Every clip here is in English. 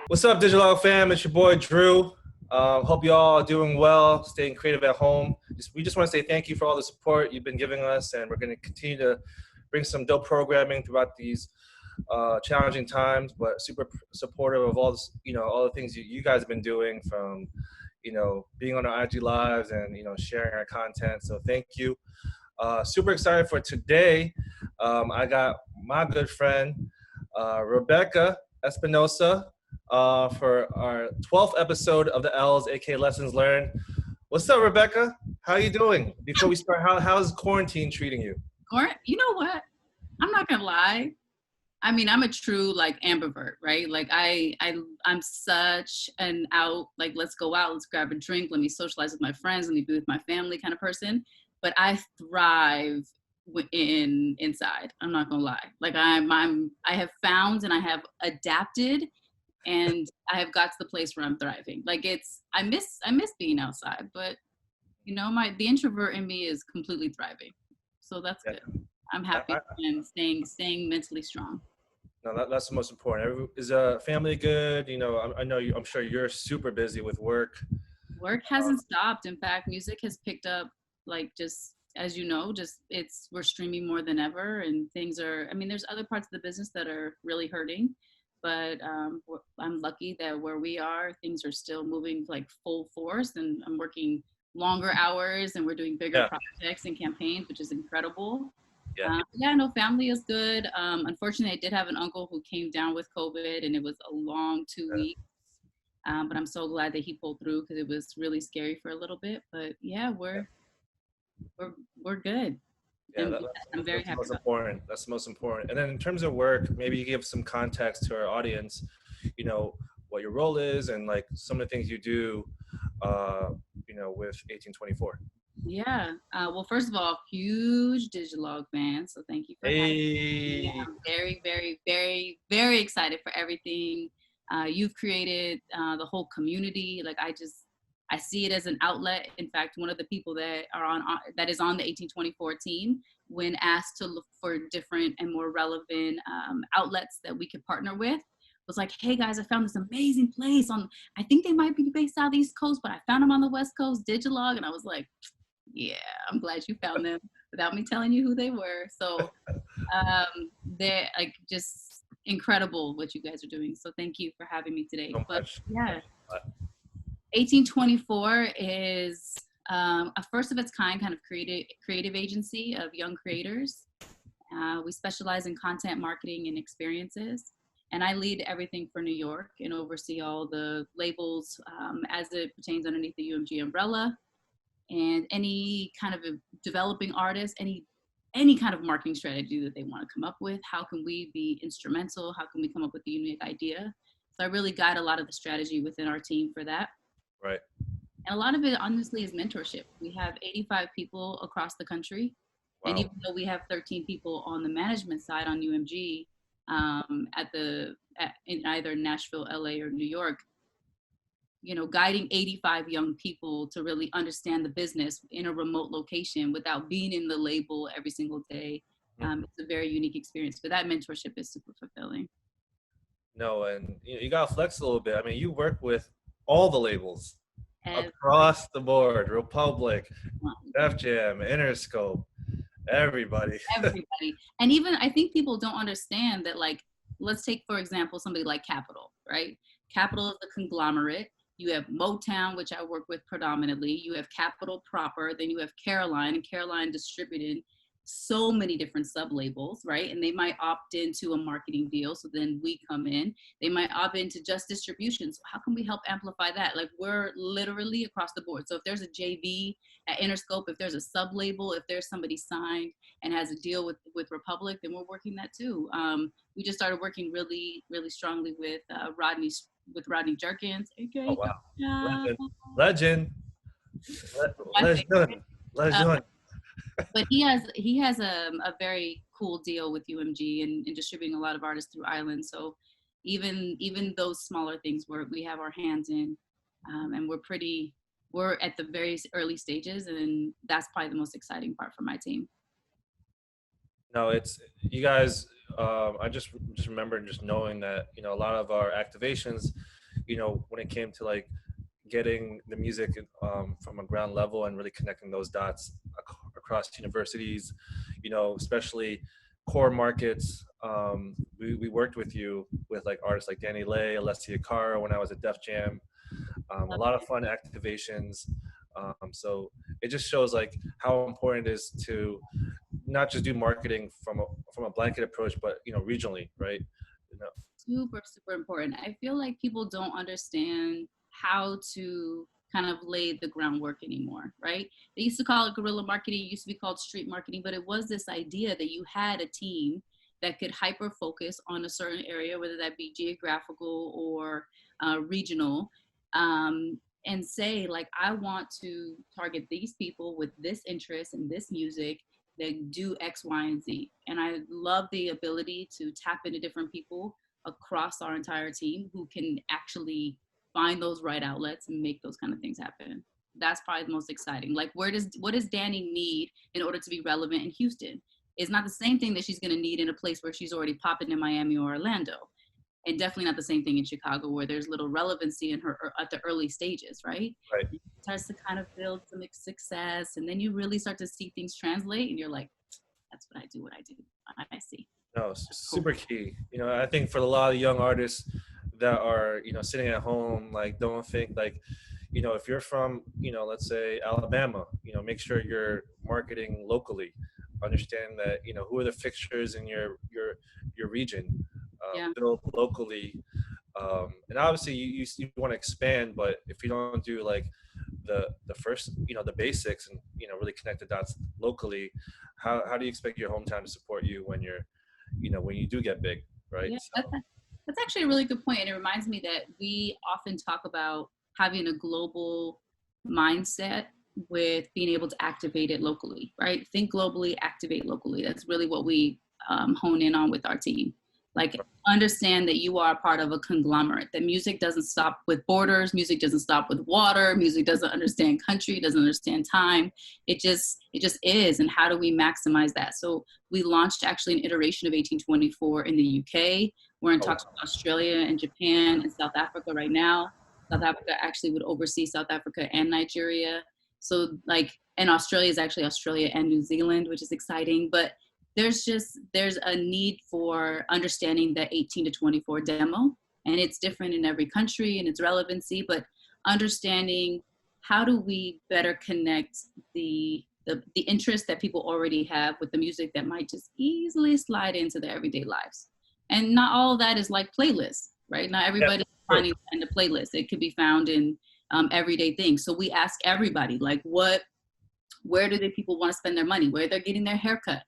What's up, Digilogue fam? It's your boy Drew. Hope you all are doing well, staying creative at home. We just want to say thank you for all the support you've been giving us, and we're going to continue to bring some dope programming throughout these challenging times. But super supportive of all this, all the things you guys have been doing, from being on our IG lives and sharing our content. So thank you. Super excited for today. I got my good friend Rebekah Espinosa for our 12th episode of the L's, aka Lessons Learned. What's up, Rebekah? How you doing? Before we start, how's quarantine treating you? You know what? I'm not gonna lie. I mean, I'm a true ambivert, right? I'm such an out, let's go out, let's grab a drink, let me socialize with my friends, let me be with my family kind of person. But I thrive inside. I'm not gonna lie. I have found and I have adapted, and I have got to the place where I'm thriving. I miss being outside, but the introvert in me is completely thriving. So that's good. I'm happy and staying mentally strong. No, that's the most important. Is family good? I'm sure you're super busy with work. Work hasn't stopped. In fact, music has picked up, just as we're streaming more than ever, and things are, there's other parts of the business that are really hurting, but I'm lucky that where we are, things are still moving full force, and I'm working longer hours, and we're doing bigger projects and campaigns, which is incredible. No, family is good. Unfortunately, I did have an uncle who came down with COVID, and it was a long 2 weeks. But I'm so glad that he pulled through, because it was really scary for a little bit. But we're good. Yeah, I'm very happy. That's the most important. And then in terms of work, maybe you give some context to our audience. What your role is, and some of the things you do. With 1824. Well, first of all, huge Digilogue fan, so thank you for having me. Yeah, I'm very, very, very, very excited for everything you've created, the whole community. I see it as an outlet. In fact, one of the people that is on the 1824 team, when asked to look for different and more relevant outlets that we could partner with, was like, hey guys, I found this amazing place I think they might be based out of the East Coast, but I found them on the West Coast, Digilogue. And I was like, yeah, I'm glad you found them without me telling you who they were. So they're just incredible what you guys are doing. So thank you for having me today. But 1824 is a first of its kind of creative agency of young creators. We specialize in content marketing and experiences. And I lead everything for New York and oversee all the labels as it pertains underneath the UMG umbrella. And any kind of a developing artist, any kind of marketing strategy that they want to come up with, how can we be instrumental? How can we come up with a unique idea? So I really guide a lot of the strategy within our team for that. Right. And a lot of it, honestly, is mentorship. We have 85 people across the country. Wow. And even though we have 13 people on the management side on UMG, in either Nashville, LA, or New York, guiding 85 young people to really understand the business in a remote location without being in the label every single day. It's a very unique experience, but that mentorship is super fulfilling. No, and you gotta flex a little bit. You work with all the labels across the board: Republic, Def Jam, Interscope. Everybody. And even I think people don't understand that, let's take, for example, somebody like Capitol, right? Capitol is a conglomerate. You have Motown, which I work with predominantly. You have Capitol proper. Then you have Caroline, and Caroline distributed so many different sub-labels, right? And they might opt into a marketing deal, so then we come in. They might opt into just distribution. So how can we help amplify that? We're literally across the board. So if there's a JV at Interscope, if there's a sub-label, if there's somebody signed and has a deal with Republic, then we're working that too. We just started working really, really strongly with Rodney Jerkins. Okay. Oh, wow. Legend. But he has a very cool deal with UMG and distributing a lot of artists through Island. So even those smaller things we have our hands in, and we're at the very early stages, and that's probably the most exciting part for my team. No, it's you guys. I just remember just knowing that a lot of our activations when it came to like getting the music from a ground level and really connecting those dots across universities, especially core markets. We worked with you with like artists like Danny Lay, Alessia Cara when I was at Def Jam. A lot of fun activations. So it just shows like how important it is to not just do marketing from a blanket approach, but regionally, right? Super, super important. I feel like people don't understand how to kind of lay the groundwork anymore, right? They used to call it guerrilla marketing, it used to be called street marketing, but it was this idea that you had a team that could hyper focus on a certain area, whether that be geographical or regional, and say like, I want to target these people with this interest in this music that do X, Y, and Z. And I love the ability to tap into different people across our entire team who can actually find those right outlets and make those kind of things happen. That's probably the most exciting. Like, what does Danny need in order to be relevant in Houston? It's not the same thing that she's going to need in a place where she's already popping in Miami or Orlando, and definitely not the same thing in Chicago where there's little relevancy in her at the early stages, right? Right. It starts to kind of build some success, and then you really start to see things translate, and you're like, that's what I do. I see. No, super key. I think for a lot of young artists that are, sitting at home, like don't think like, if you're from, let's say Alabama, make sure you're marketing locally. Understand that, who are the fixtures in your region, build locally. And obviously you want to expand, but if you don't do like the first, the basics and, really connect the dots locally, how do you expect your hometown to support you when you're, when you do get big, right? Yeah, So. that's actually a really good point. And it reminds me that we often talk about having a global mindset with being able to activate it locally, right? Think globally, activate locally. That's really what we hone in on with our team. Like, understand that you are a part of a conglomerate, that music doesn't stop with borders, music doesn't stop with water, music doesn't understand country, doesn't understand time. It just is. And how do we maximize that? So we launched actually an iteration of 1824 in the UK. We're in talks with Australia and Japan and South Africa right now. South Africa actually would oversee South Africa and Nigeria. So like, and Australia is actually Australia and New Zealand, which is exciting. But there's a need for understanding the 18 to 24 demo, and it's different in every country and its relevancy, but understanding how do we better connect the interest that people already have with the music that might just easily slide into their everyday lives. And not all of that is like playlists, right? Not everybody's finding in a playlist. It could be found in everyday things. So we ask everybody, like, where do people want to spend their money? Where they're getting their haircut?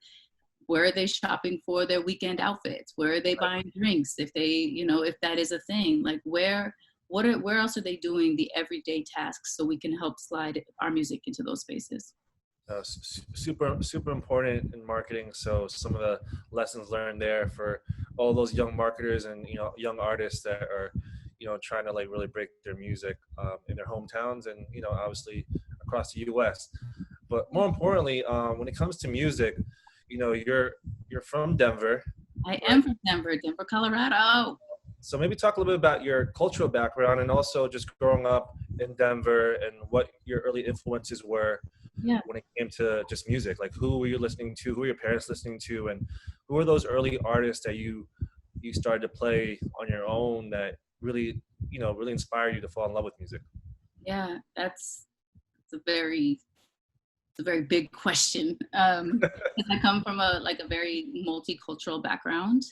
Where are they shopping for their weekend outfits? Where are they buying drinks? If they, if that is a thing, like where else are they doing the everyday tasks so we can help slide our music into those spaces? Super, super important in marketing. So some of the lessons learned there for all those young marketers and, young artists that are, trying to like really break their music in their hometowns and, obviously across the US. But more importantly, when it comes to music, you're from Denver. I am from Denver, Colorado. So maybe talk a little bit about your cultural background and also just growing up in Denver and what your early influences were when it came to just music. Like who were you listening to? Who were your parents listening to? And who were those early artists that you started to play on your own that really, really inspired you to fall in love with music? Yeah, it's a very big question. I come from a very multicultural background,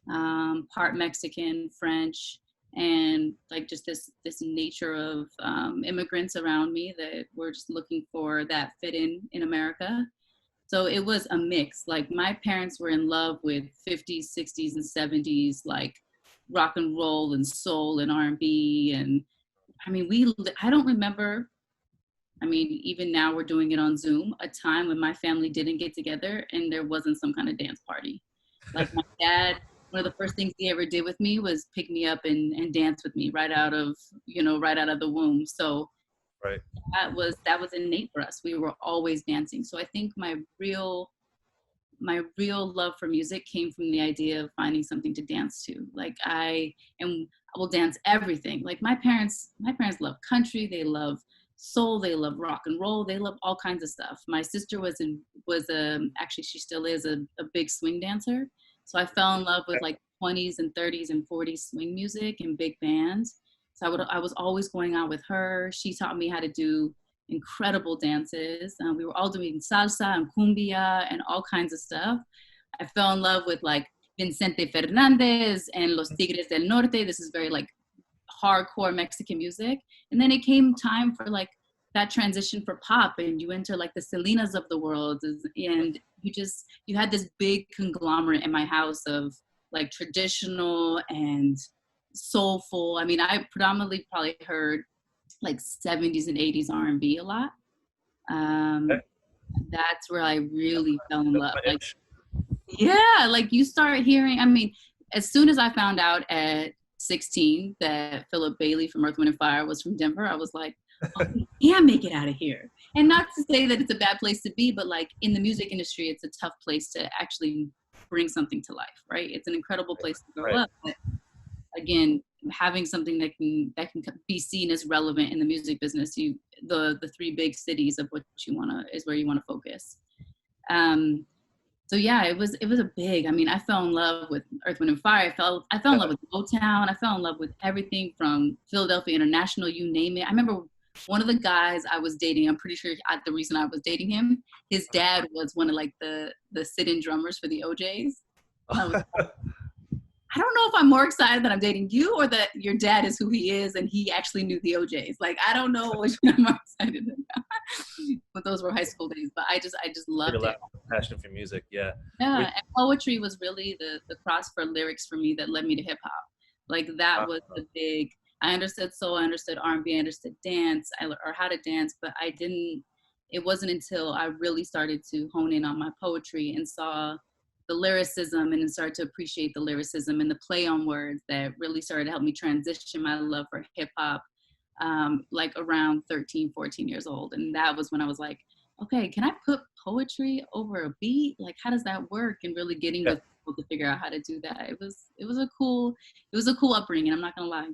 part Mexican, French, and like just this nature of immigrants around me that were just looking for that fit in America. So it was a mix. Like my parents were in love with 50s, 60s, and 70s, like rock and roll and soul and R&B. And I mean, I don't remember, even now we're doing it on Zoom, a time when my family didn't get together and there wasn't some kind of dance party. Like my dad, one of the first things he ever did with me was pick me up and dance with me right out of the womb. So right. that was innate for us. We were always dancing. So I think my real my real love for music came from the idea of finding something to dance to. Like I will dance everything. Like my parents love country, they love soul, they love rock and roll, they love all kinds of stuff. My sister actually she still is a big swing dancer. So I fell in love with like 20s and 30s and 40s swing music and big bands. So I was always going out with her. She taught me how to do incredible dances. We were all doing salsa and cumbia and all kinds of stuff. I fell in love with like Vicente Fernandez and Los Tigres del Norte. This is very like hardcore Mexican music. And then it came time for like that transition for pop, and you enter like the Selenas of the world, and you had this big conglomerate in my house of like traditional and soulful. I mean, I predominantly probably heard like 70s and 80s R&B a lot. That's where I really fell in love. Like, yeah, like you start hearing, I mean, as soon as I found out at 16 that Philip Bailey from Earth, Wind & Fire was from Denver, I was like, oh, we can't make it out of here. And not to say that it's a bad place to be, but like in the music industry, it's a tough place to actually bring something to life, right? It's an incredible place to grow up. But again, having something that can be seen as relevant in the music business, the three big cities of what is where you want to focus. So yeah, it was a big, I mean, I fell in love with Earth, Wind & Fire. I fell in love with Motown. I fell in love with everything from Philadelphia International, you name it. I remember one of the guys I was dating, I'm pretty sure the reason I was dating him, his dad was one of like the sit-in drummers for the OJs. I don't know if I'm more excited that I'm dating you or that your dad is who he is and he actually knew the OJs. Like, I don't know which one I'm more excited about. But those were high school days. But I just loved it. Passion for music, yeah. Yeah, and poetry was really the cross for lyrics for me that led me to hip hop. Like that was the big. I understood soul, I understood R&B, I understood dance, or how to dance, but I didn't. It wasn't until I really started to hone in on my poetry and saw the lyricism and started to appreciate the lyricism and the play on words that really started to help me transition my love for hip hop, like around 13, 14 years old. And that was when I was like, okay, can I put poetry over a beat? Like, how does that work? And really getting with people to figure out how to do that. It was a cool upbringing. I'm not gonna lie.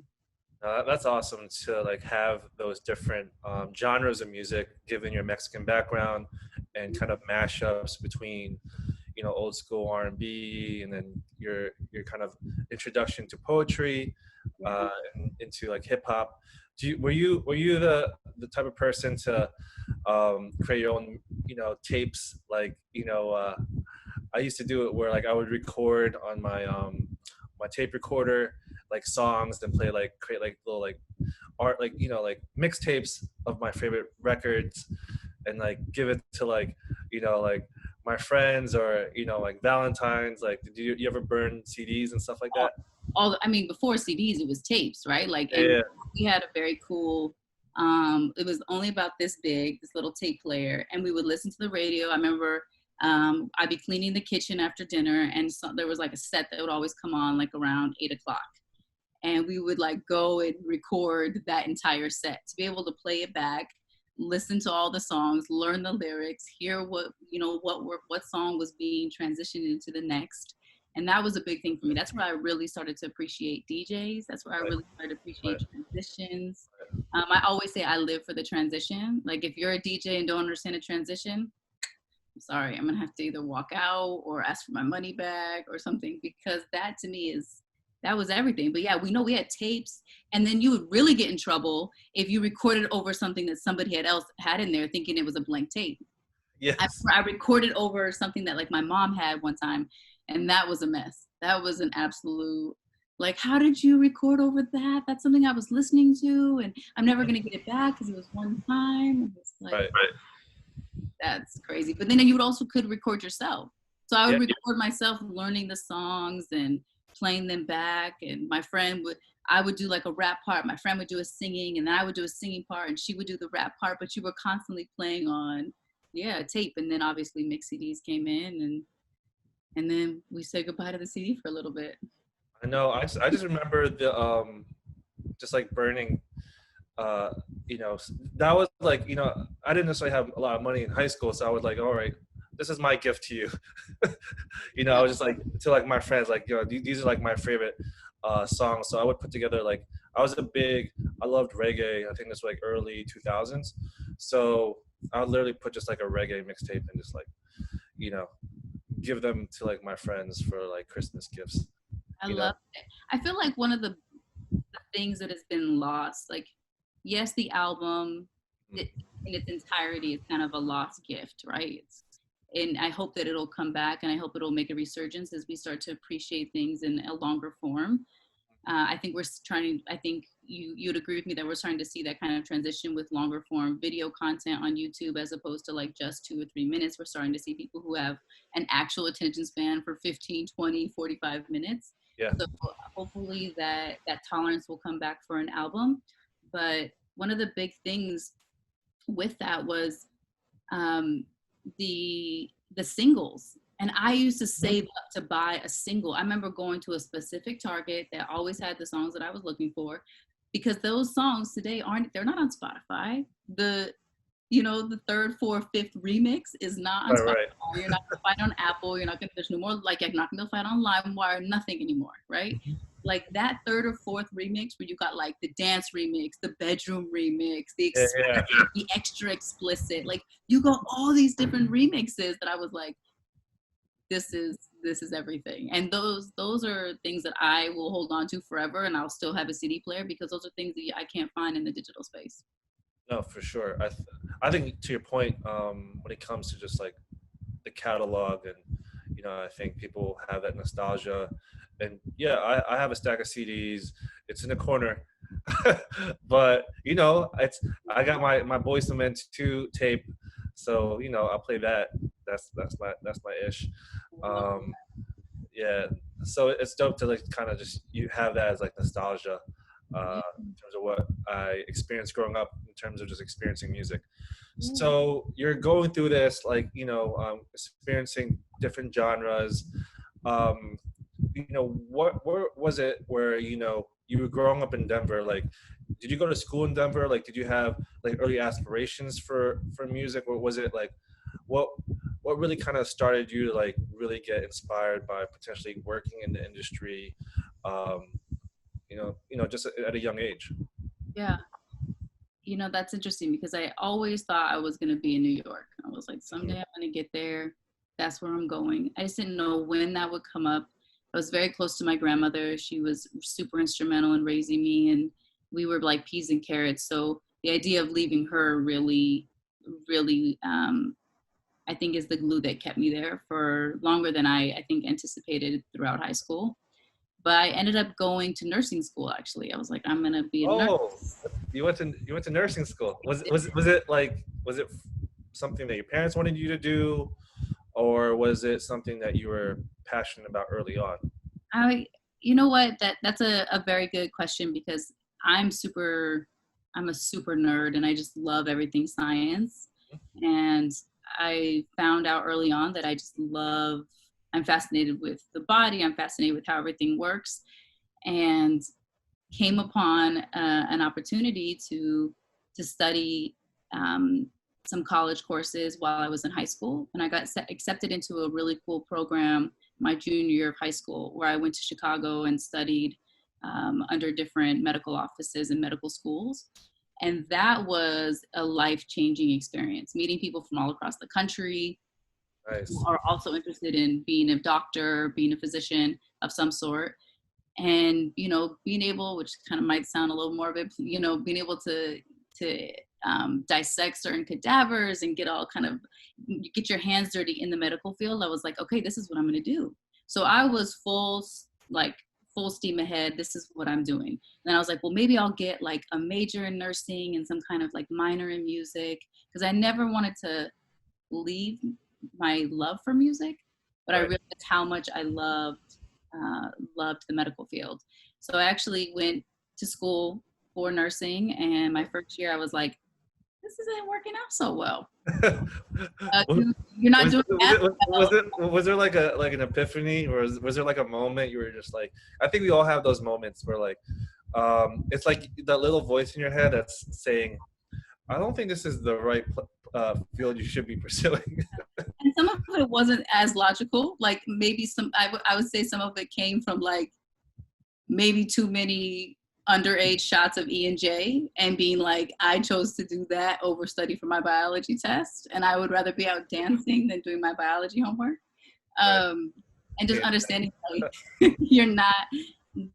That's awesome to like have those different genres of music, given your Mexican background, and kind of mashups between, you know, old school R&B and then your kind of introduction to poetry, and into like hip hop. Were you the type of person to create your own, you know, tapes? Like, you know, I used to do it where like I would record on my my tape recorder like songs, then create like little like art, like, you know, like mixtapes of my favorite records, and like give it to like, you know, like my friends, or, you know, like Valentine's. Like, did you ever burn CDs and stuff like that? I mean, before CDs, it was tapes, right? Like, and we had a very cool, it was only about this big, this little tape player, and we would listen to the radio. I remember I'd be cleaning the kitchen after dinner, and there was like a set that would always come on like around 8 o'clock. And we would like go and record that entire set to be able to play it back, listen to all the songs, learn the lyrics, hear what song was being transitioned into the next. And that was a big thing for me. That's where I really started to appreciate DJs. That's where I really started to appreciate transitions. I always say I live for the transition. Like, if you're a DJ and don't understand a transition, I'm sorry, I'm gonna have to either walk out or ask for my money back or something, because that to me that was everything. But yeah, we know we had tapes, and then you would really get in trouble if you recorded over something that somebody else had in there thinking it was a blank tape. Yes. I recorded over something that like my mom had one time, and that was a mess. That was an absolute, like, how did you record over that? That's something I was listening to, and I'm never gonna get it back because it was one time. And it's like, right. That's crazy. But then you could record yourself. So I would record myself learning the songs and playing them back, and I would do like a rap part, my friend would do a singing, and then I would do a singing part, and she would do the rap part, but you were constantly playing on tape. And then obviously mix CDs came in, and then we said goodbye to the CD for a little bit. I know. I just remember the just like burning, you know, that was like, you know, I didn't necessarily have a lot of money in high school, so I was like, all right, this is my gift to you. I was just like to like my friends, like these are like my favorite songs. So I would put together like I loved reggae. I think it's like early 2000s. So I would literally put just like a reggae mixtape and just like you know give them to like my friends for like Christmas gifts. I love it. I feel like one of the things that has been lost, like, yes, the album in its entirety is kind of a lost gift, right? And I hope that it'll come back, and I hope it'll make a resurgence as we start to appreciate things in a longer form. I think I think you'd agree with me that we're starting to see that kind of transition with longer form video content on YouTube, as opposed to like just 2 or 3 minutes. We're starting to see people who have an actual attention span for 15, 20, 45 minutes. Yeah. So hopefully that tolerance will come back for an album. But one of the big things with that was the singles. And I used to save up to buy a single. I remember going to a specific Target that always had the songs that I was looking for, because those songs today they're not on Spotify. The third, fourth, fifth remix is not on Spotify. Right. You're not gonna find it on Apple. There's no more, like, you're not gonna find it on LimeWire, nothing anymore, right? Like that third or fourth remix where you got like the dance remix, the bedroom remix, the extra explicit, like you got all these different remixes that I was like, this is everything. And those are things that I will hold on to forever, and I'll still have a CD player, because those are things that I can't find in the digital space. No, for sure. I think to your point, when it comes to just like the catalog, and I think people have that nostalgia, and yeah, I have a stack of CDs. It's in the corner, but I got my Boyz II Men 2 tape, so I'll play that. That's my ish. Yeah, so it's dope to like kind of just you have that as like nostalgia in terms of what I experienced growing up, in terms of just experiencing music. So you're going through this, like experiencing different genres. What was it where you were growing up in Denver? Like, did you go to school in Denver? Like, did you have like early aspirations for music, or was it like what really kind of started you to like really get inspired by potentially working in the industry, just at a young age? Yeah. That's interesting, because I always thought I was going to be in New York. I was like, someday I'm going to get there. That's where I'm going. I just didn't know when that would come up. I was very close to my grandmother. She was super instrumental in raising me, and we were like peas and carrots. So the idea of leaving her really, really, I think is the glue that kept me there for longer than I think anticipated throughout high school. But I ended up going to nursing school. Actually, I was like, I'm gonna be a nurse. Oh, you went to nursing school. Was it something that your parents wanted you to do, or was it something that you were passionate about early on? You know what? That's a very good question, because I'm a super nerd, and I just love everything science. And I found out early on that I'm fascinated with the body. I'm fascinated with how everything works, and came upon an opportunity to study some college courses while I was in high school. And I got accepted into a really cool program my junior year of high school, where I went to Chicago and studied under different medical offices and medical schools. And that was a life-changing experience, meeting people from all across the country. Nice. Who are also interested in being a doctor, being a physician of some sort. And, being able, which kind of might sound a little morbid, being able to dissect certain cadavers and get your hands dirty in the medical field. I was like, okay, this is what I'm going to do. So I was full steam ahead. This is what I'm doing. And then I was like, well, maybe I'll get like a major in nursing and some kind of like minor in music, because I never wanted to leave my love for music, but right. I realized how much I loved the medical field. So I actually went to school for nursing, and my first year I was like, this isn't working out so well. You're not doing that. Was there like an epiphany, or was there like a moment you were just like, I think we all have those moments where like it's like that little voice in your head that's saying, I don't think this is the right field you should be pursuing. And some of it wasn't as logical. Like maybe I would say some of it came from like maybe too many underage shots of E&J and being like, I chose to do that over study for my biology test. And I would rather be out dancing than doing my biology homework. And just understanding like you're not,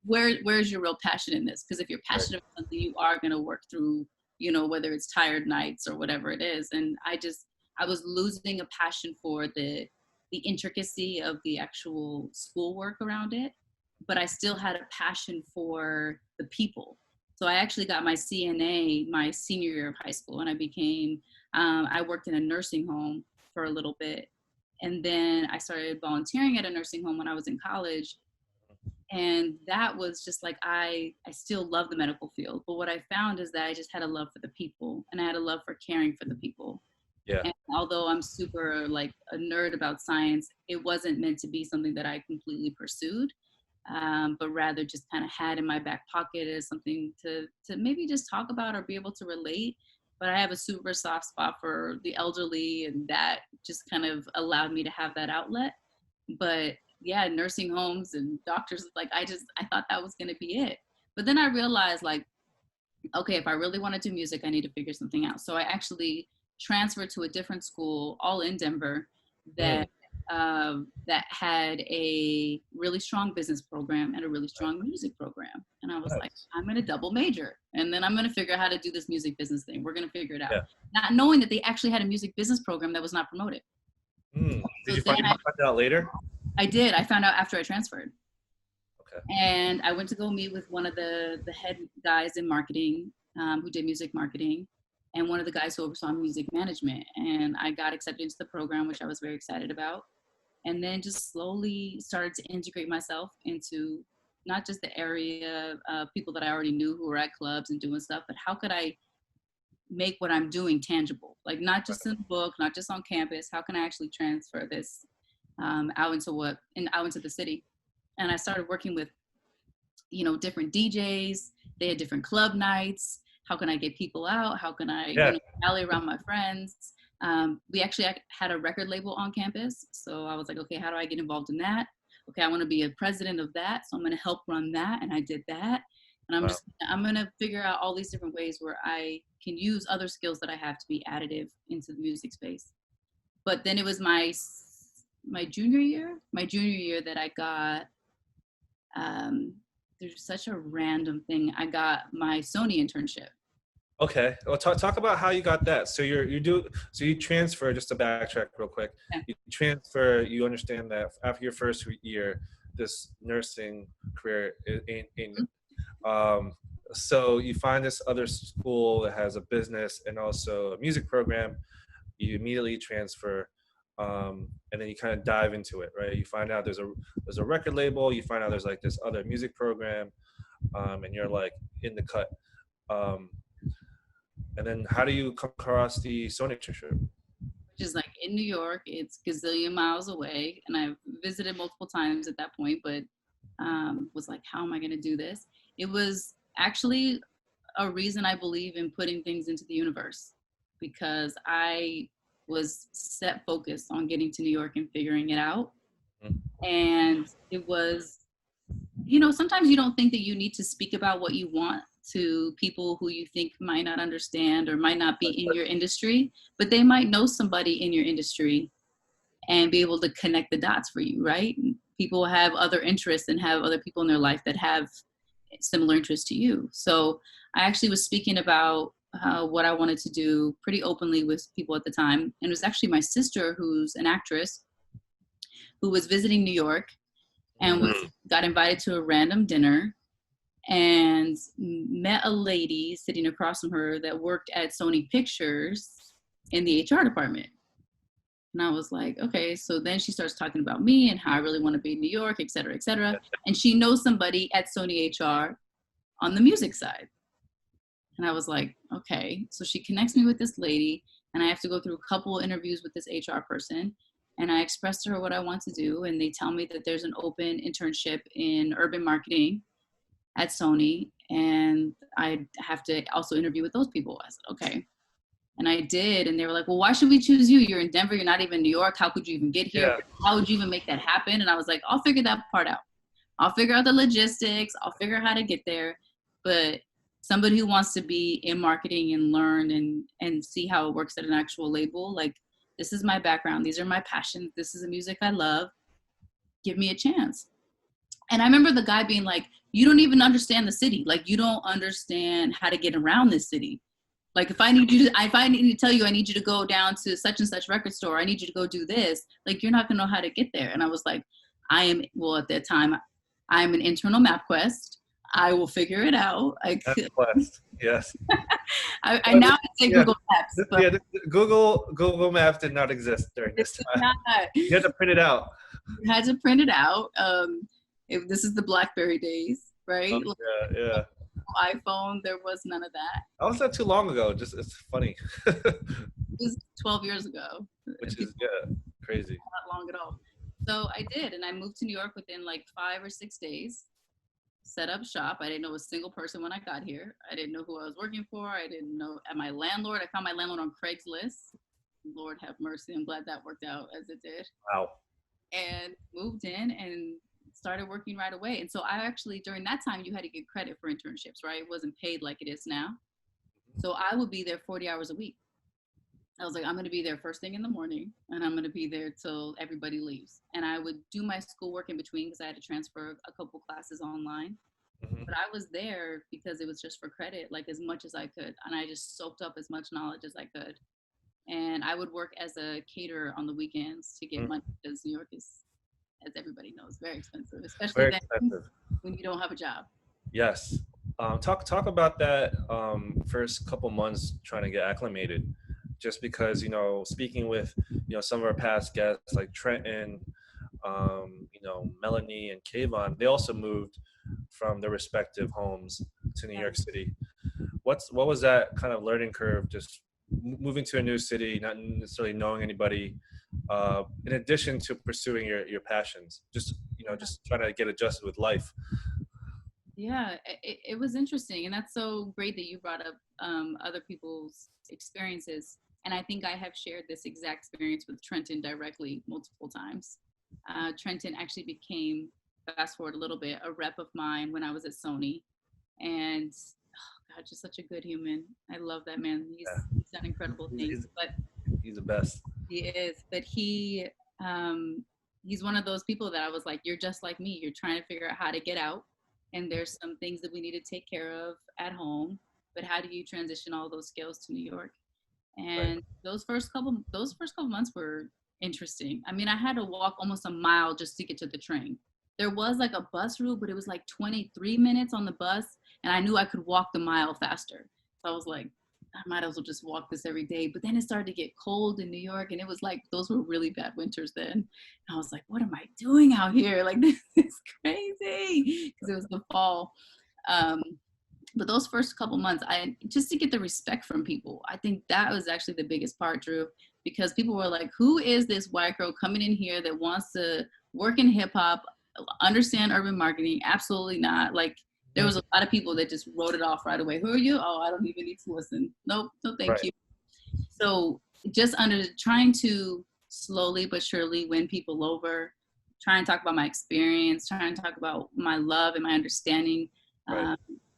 where's your real passion in this? Because if you're passionate about something, you are going to work through, you know, whether it's tired nights or whatever it is. And I was losing a passion for the intricacy of the actual schoolwork around it, but I still had a passion for the people. So I actually got my CNA my senior year of high school, and I worked in a nursing home for a little bit. And then I started volunteering at a nursing home when I was in college. And that was just like, I still love the medical field. But what I found is that I just had a love for the people, and I had a love for caring for the people. Yeah. And although I'm super like a nerd about science, it wasn't meant to be something that I completely pursued, but rather just kind of had in my back pocket as something to maybe just talk about or be able to relate. But I have a super soft spot for the elderly, and that just kind of allowed me to have that outlet. But yeah, nursing homes and doctors, like I thought that was going to be it. But then I realized like, okay, if I really want to do music, I need to figure something out. So I actually transferred to a different school, all in Denver, that had a really strong business program and a really strong music program. And I was like, I'm going to double major, and then I'm going to figure out how to do this music business thing. We're going to figure it out. Not knowing that they actually had a music business program that was not promoted. Did you find out later? I did. I found out after I transferred. Okay. And I went to go meet with one of the head guys in marketing, who did music marketing, and one of the guys who oversaw music management. And I got accepted into the program, which I was very excited about. And then just slowly started to integrate myself into not just the area of people that I already knew who were at clubs and doing stuff, but how could I make what I'm doing tangible? Like not just in the book, not just on campus. How can I actually transfer this out into the city? And I started working with, you know, different DJs. They had different club nights. How can I get people out? How can I rally around my friends? We actually had a record label on campus. So I was like, okay, how do I get involved in that? Okay, I want to be a president of that. So I'm going to help run that. And I did that. And I'm going to figure out all these different ways where I can use other skills that I have to be additive into the music space. But then it was my junior year that I got, there's such a random thing. I got my Sony internship. Okay. Well, talk about how you got that. So you transfer, just to backtrack real quick. Yeah. You transfer, you understand that after your first year, this nursing career so you find this other school that has a business and also a music program. You immediately transfer, and then you kind of dive into it, right? You find out there's a record label. You find out there's like this other music program, and you're like in the cut. And then how do you come across the Sony internship? Which is like in New York. It's a gazillion miles away, and I've visited multiple times at that point, but was like, how am I going to do this? It was actually a reason I believe in putting things into the universe, because I was set focused on getting to New York and figuring it out. And it was, you know, sometimes you don't think that you need to speak about what you want to people who you think might not understand or might not be in your industry, but they might know somebody in your industry and be able to connect the dots for you, right? People have other interests and have other people in their life that have similar interests to you. So I actually was speaking about what I wanted to do pretty openly with people at the time. And it was actually my sister, who's an actress, who was visiting New York and got invited to a random dinner and met a lady sitting across from her that worked at Sony Pictures in the HR department. And I was like, okay. So then she starts talking about me and how I really want to be in New York, et cetera, et cetera. And she knows somebody at Sony HR on the music side. And I was like, okay. So she connects me with this lady, and I have to go through a couple interviews with this HR person. And I expressed to her what I want to do. And they tell me that there's an open internship in urban marketing at Sony, and I have to also interview with those people. I said, okay. And I did. And they were like, well, why should we choose you? You're in Denver. You're not even in New York. How could you even get here? Yeah. How would you even make that happen? And I was like, I'll figure that part out. I'll figure out the logistics. I'll figure out how to get there. But somebody who wants to be in marketing and learn and see how it works at an actual label, like, this is my background. These are my passions. This is the music I love. Give me a chance. And I remember the guy being like, you don't even understand the city. Like, you don't understand how to get around this city. Like, if I need to tell you, I need you to go down to such and such record store, I need you to go do this, like, you're not gonna know how to get there. And I was like, at that time, I'm an internal MapQuest. I will figure it out. MapQuest, yes. I now say Google Maps. But Google Maps did not exist during this time. You had to print it out. You had to print it out. This is the BlackBerry days, right? Yeah. iPhone, there was none of that. That was not too long ago. Just, it's funny. It was 12 years ago. Which is, crazy. Not long at all. So I did, and I moved to New York within like 5 or 6 days. Set up shop. I didn't know a single person when I got here. I didn't know who I was working for. I didn't know my landlord. I found my landlord on Craigslist. Lord have mercy. I'm glad that worked out as it did. Wow. And moved in and started working right away. And so I actually, during that time, you had to get credit for internships, right? It wasn't paid like it is now. So I would be there 40 hours a week. I was like, I'm going to be there first thing in the morning, and I'm going to be there till everybody leaves. And I would do my schoolwork in between because I had to transfer a couple classes online. Mm-hmm. But I was there because it was just for credit, like as much as I could. And I just soaked up as much knowledge as I could. And I would work as a caterer on the weekends to get money, because New York is, as everybody knows, very expensive, especially when you don't have a job. Yes. Talk about that first couple months trying to get acclimated. Just because, speaking with, some of our past guests like Trenton, Melanie and Kayvon, they also moved from their respective homes to New York City. What was that kind of learning curve, just moving to a new city, not necessarily knowing anybody, in addition to pursuing your passions, just trying to get adjusted with life? Yeah, it was interesting. And that's so great that you brought up other people's experiences. And I think I have shared this exact experience with Trenton directly multiple times. Trenton actually became, fast forward a little bit, a rep of mine when I was at Sony. And God, just such a good human. I love that man. He's done incredible things. But he's the best. He is. But he's one of those people that I was like, you're just like me. You're trying to figure out how to get out. And there's some things that we need to take care of at home. But how do you transition all those skills to New York? And those first couple months were interesting. I mean, I had to walk almost a mile just to get to the train. There was like a bus route, but it was like 23 minutes on the bus, and I knew I could walk the mile faster. So I was like, I might as well just walk this every day. But then it started to get cold in New York, and it was like, those were really bad winters then. And I was like, what am I doing out here? Like, this is crazy, because it was the fall. But those first couple months, just to get the respect from people, I think that was actually the biggest part, Drew, because people were like, who is this white girl coming in here that wants to work in hip hop, understand urban marketing? Absolutely not. Like, there was a lot of people that just wrote it off right away. Who are you? Oh, I don't even need to listen. Nope, no thank you. So just trying to slowly but surely win people over, trying to talk about my experience, trying to talk about my love and my understanding,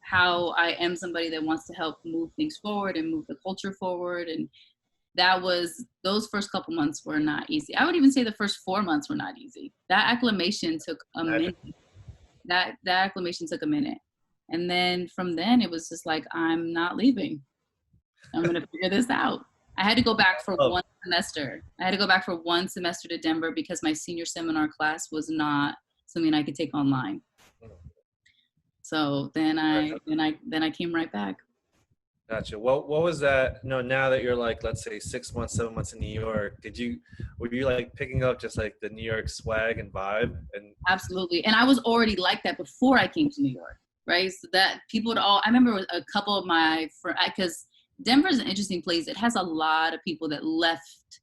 how I am somebody that wants to help move things forward and move the culture forward. And those first couple months were not easy. I would even say the first 4 months were not easy. That acclimation took a minute. That acclimation took a minute. And then from then it was just like, I'm not leaving. I'm going to figure this out. I had to go back for 1 semester. I had to go back for 1 semester to Denver because my senior seminar class was not something I could take online. So then I came right back. Gotcha. What was that? Now that you're like, let's say 6 months, 7 months in New York, were you like picking up just like the New York swag and vibe? And absolutely. And I was already like that before I came to New York, right? So that people I remember a couple of my friends, because Denver is an interesting place. It has a lot of people that left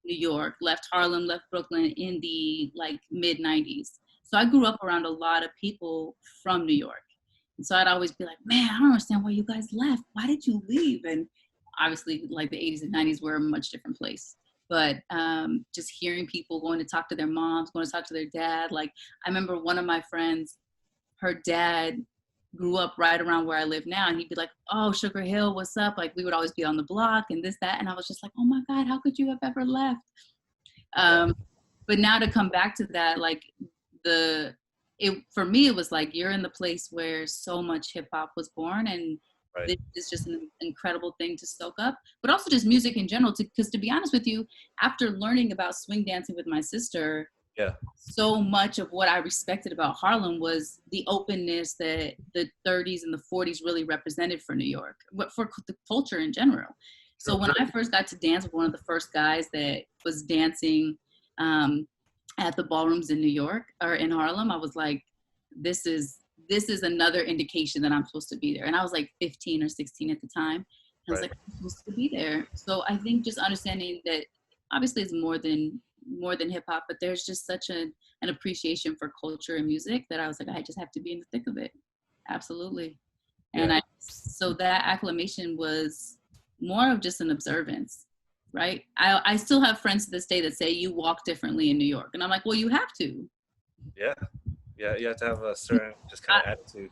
New York, left Harlem, left Brooklyn in the like mid 90s. So I grew up around a lot of people from New York. And so I'd always be like, man, I don't understand why you guys left. Why did you leave? And obviously like the 80s and 90s were a much different place. But just hearing people going to talk to their moms, going to talk to their dad. Like I remember one of my friends, her dad grew up right around where I live now, and he'd be like, "Oh, Sugar Hill, what's up?" Like we would always be on the block and this, that, and I was just like, "Oh my God, how could you have ever left?" But now to come back to that, like for me, it was like you're in the place where so much hip hop was born, and Right. this is just an incredible thing to soak up, but also just music in general. Because to be honest with you, after learning about swing dancing with my sister, Yeah. so much of what I respected about Harlem was the openness that the 30s and the 40s really represented for New York, but for the culture in general. So when I first got to dance with one of the first guys that was dancing at the ballrooms in New York or in Harlem, I was like, this is another indication that I'm supposed to be there. And I was like 15 or 16 at the time. I was like, I'm supposed to be there. So I think just understanding that obviously it's more than hip hop, but there's just such an appreciation for culture and music that I was like, I just have to be in the thick of it. Absolutely. And so that acclamation was more of just an observance, right? I still have friends to this day that say you walk differently in New York. And I'm like, well, you have to. Yeah. Yeah, you have to have a certain just kind of attitude.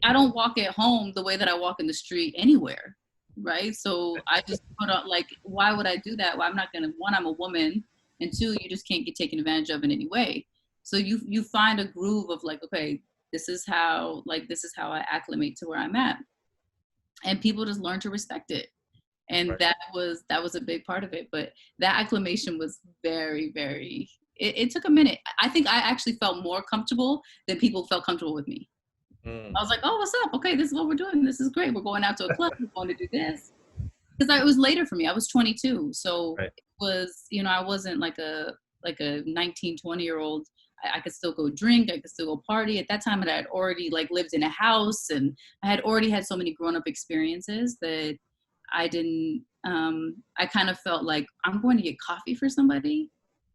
I don't walk at home the way that I walk in the street anywhere, right? So I just put on, like, why would I do that? Well, I'm not gonna, one, I'm a woman, and two, you just can't get taken advantage of in any way. So you find a groove of like, okay, this is how I acclimate to where I'm at. And people just learn to respect it. And that was a big part of it. But that acclimation was very, very, it took a minute. I think I actually felt more comfortable than people felt comfortable with me. I was like, oh, what's up? Okay, this is what we're doing. This is great. We're going out to a club. We're going to do this. Because it was later for me. I was 22. So it was, I wasn't like a 19, 20-year-old. I could still go drink. I could still go party. At that time, I had already like lived in a house, and I had already had so many grown-up experiences that I didn't, I kind of felt like I'm going to get coffee for somebody.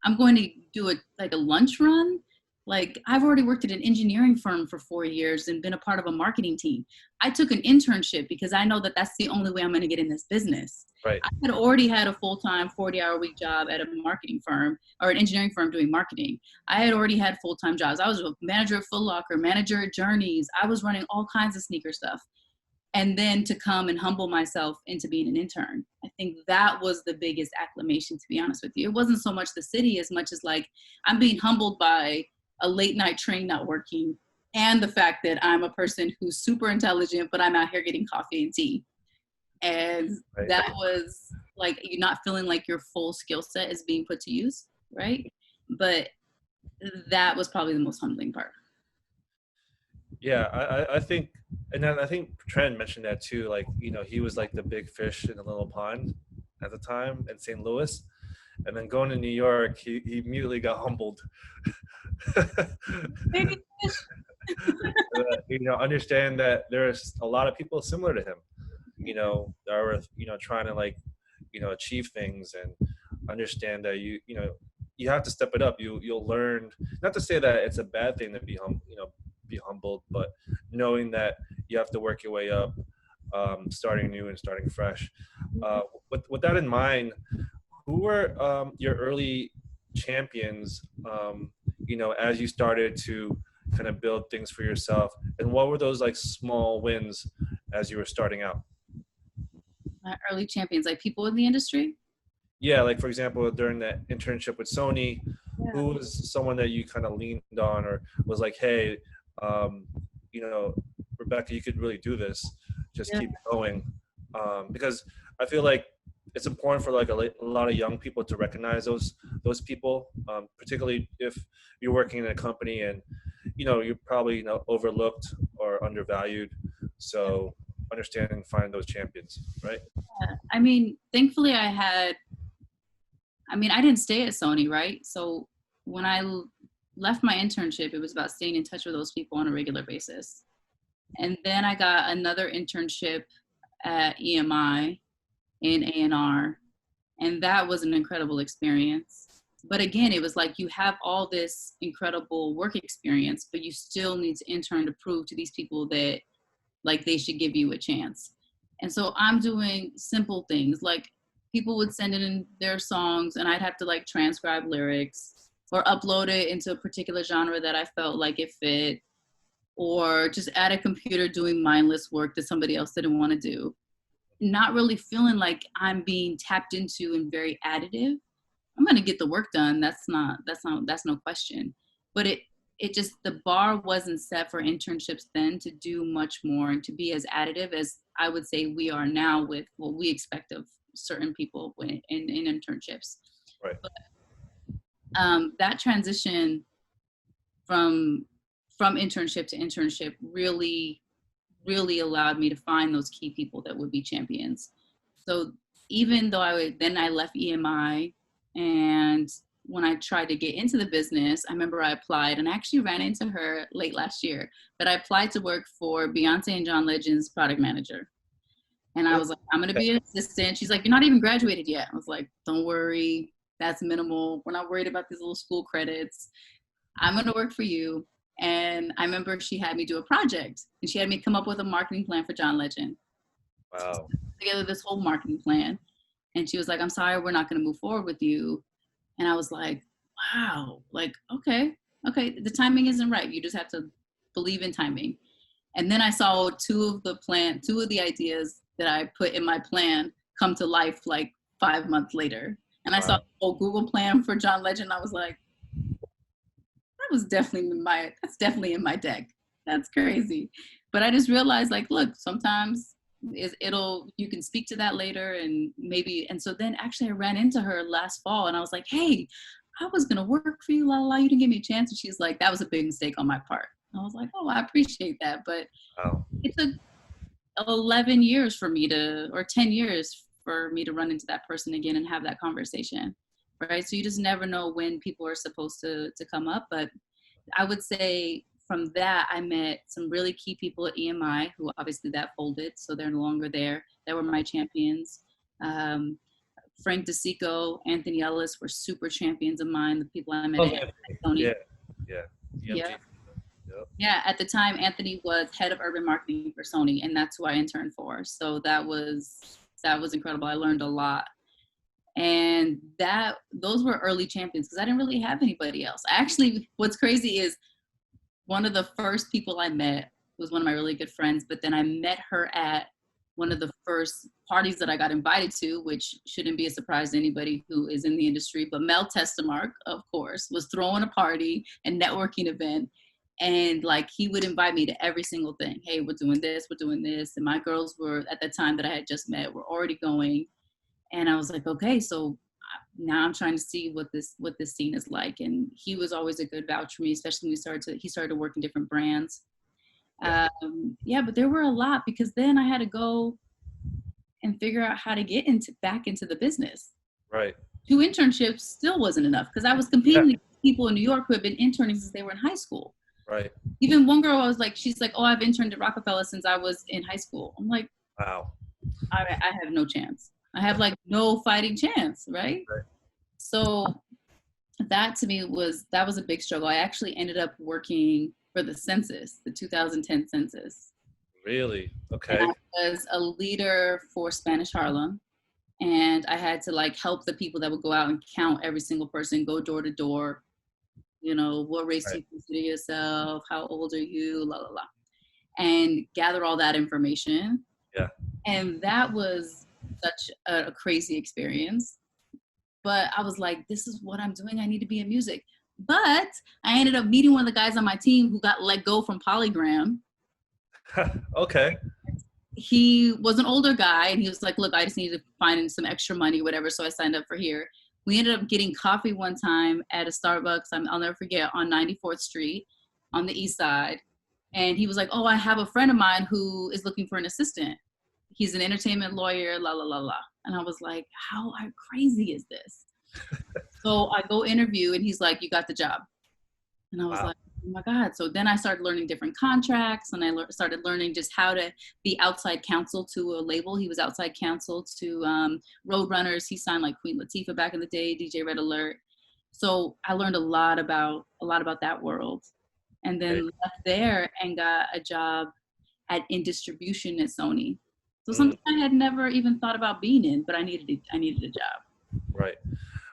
I'm going to do a lunch run. Like I've already worked at an engineering firm for 4 years and been a part of a marketing team. I took an internship because I know that that's the only way I'm going to get in this business. Right. I had already had a full-time 40-hour-a-week job at a marketing firm or an engineering firm doing marketing. I had already had full-time jobs. I was a manager at Foot Locker, manager at Journeys. I was running all kinds of sneaker stuff. And then to come and humble myself into being an intern. I think that was the biggest acclamation, to be honest with you. It wasn't so much the city as much as like I'm being humbled by a late night train not working and the fact that I'm a person who's super intelligent, but I'm out here getting coffee and tea. And that was like, you're not feeling like your full skill set is being put to use, right? But that was probably the most humbling part. Yeah, I think, and then I think Trent mentioned that too. Like, he was like the big fish in the little pond at the time in St. Louis, and then going to New York, he immediately got humbled. Big fish. Understand that there's a lot of people similar to him. That are trying to like, achieve things, and understand that you have to step it up. You'll learn. Not to say that it's a bad thing to be humbled, but knowing that you have to work your way up, starting new and starting fresh. With that in mind, who were your early champions, as you started to kind of build things for yourself, and what were those like small wins as you were starting out? My early champions, like people in the industry? Yeah, like for example, during that internship with Sony, who was someone that you kind of leaned on or was like, hey, Rebekah, you could really do this. Just keep going. Because I feel like it's important for like a lot of young people to recognize those people, particularly if you're working in a company and, you're probably, overlooked or undervalued. So understanding, find those champions, right? Yeah. I mean, thankfully I didn't stay at Sony, right? So when I left my internship, it was about staying in touch with those people on a regular basis. And then I got another internship at EMI in A&R, and that was an incredible experience. But again, it was like you have all this incredible work experience, but you still need to intern to prove to these people that like they should give you a chance. And so I'm doing simple things like people would send in their songs and I'd have to like transcribe lyrics or upload it into a particular genre that I felt like it fit, or just at a computer doing mindless work that somebody else didn't want to do. Not really feeling like I'm being tapped into and very additive. I'm going to get the work done. That's no question. But it just, the bar wasn't set for internships then to do much more and to be as additive as I would say we are now with what we expect of certain people in internships. Right. But that transition from internship to internship really allowed me to find those key people that would be champions. So even though I left EMI, and when I tried to get into the business, I remember I applied and I actually ran into her late last year, but I applied to work for Beyonce and John Legend's product manager. And I was like, I'm going to be an assistant. She's like, you're not even graduated yet. I was like, don't worry. That's minimal. We're not worried about these little school credits. I'm going to work for you. And I remember she had me do a project and she had me come up with a marketing plan for John Legend. Wow. Together this whole marketing plan. And she was like, I'm sorry, we're not going to move forward with you. And I was like, wow, like, okay, the timing isn't right. You just have to believe in timing. And then I saw two of the ideas that I put in my plan come to life like 5 months later. And I saw the whole Google plan for John Legend. I was like, that's definitely in my deck. That's crazy. But I just realized like, look, sometimes you can speak to that later and maybe. And so then actually I ran into her last fall and I was like, hey, I was going to work for you. You didn't give me a chance. And she's like, that was a big mistake on my part. I was like, oh, I appreciate that. But it took 11 years or 10 years for me to run into that person again and have that conversation. Right. So you just never know when people are supposed to come up. But I would say from that, I met some really key people at EMI who obviously that folded. So they're no longer there. That were my champions. Frank DeSico, Anthony Ellis were super champions of mine. The people I met at Sony. Yeah. Yeah, at the time, Anthony was head of urban marketing for Sony, and that's who I interned for. So that was incredible. I learned a lot. And those were early champions because I didn't really have anybody else. Actually, what's crazy is one of the first people I met was one of my really good friends, but then I met her at one of the first parties that I got invited to, which shouldn't be a surprise to anybody who is in the industry, but Mel Testemark, of course, was throwing a party and networking event. And like, he would invite me to every single thing. Hey, we're doing this. And my girls were, at the time that I had just met, were already going. And I was like, okay, so now I'm trying to see what this scene is like. And he was always a good vouch for me, especially when he started to work in different brands. But there were a lot because then I had to go and figure out how to get back into the business. Right. 2 internships still wasn't enough because I was competing with people in New York who had been interning since they were in high school. Right. Even one girl, she's like, oh, I've interned at Rockefeller since I was in high school. I'm like, wow, I have no chance. I have like no fighting chance, right? So that to me was a big struggle. I actually ended up working for the census, the 2010 census. Really? Okay. And I was a leader for Spanish Harlem. And I had to like help the people that would go out and count every single person, go door to door. You know, what race do you consider yourself? How old are you? La, la, la. And gather all that information. Yeah. And that was such a crazy experience. But I was like, this is what I'm doing. I need to be in music. But I ended up meeting one of the guys on my team who got let go from Polygram. Okay. He was an older guy and he was like, look, I just need to find some extra money, whatever. So I signed up for here. We ended up getting coffee one time at a Starbucks, I'll never forget, on 94th Street on the east side. And he was like, oh, I have a friend of mine who is looking for an assistant. He's an entertainment lawyer, la, la, la, la. And I was like, how crazy is this? So I go interview and he's like, you got the job. And I was like, oh my God. So then I started learning different contracts and I started learning just how to be outside counsel to a label. He was outside counsel to Roadrunners. He signed like Queen Latifah back in the day, DJ Red Alert. So I learned a lot about that world. And then left there and got a job in distribution at Sony. So something I had never even thought about being in, but I needed a job. Right.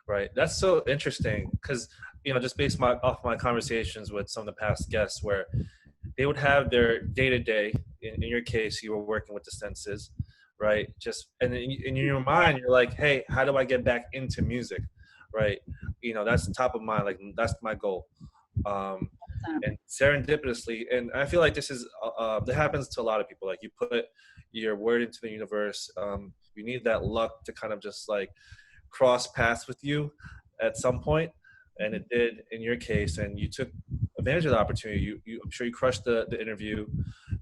Right. That's so interesting because, just based off my conversations with some of the past guests where they would have their day to day. In your case, you were working with the senses, right? And in your mind, you're like, hey, how do I get back into music, right? That's top of mind. Like that's my goal. And serendipitously, and I feel like that happens to a lot of people. Like you put your word into the universe. You need that luck to kind of just like cross paths with you at some point, and it did in your case, and you took advantage of the opportunity. I'm sure you crushed the interview,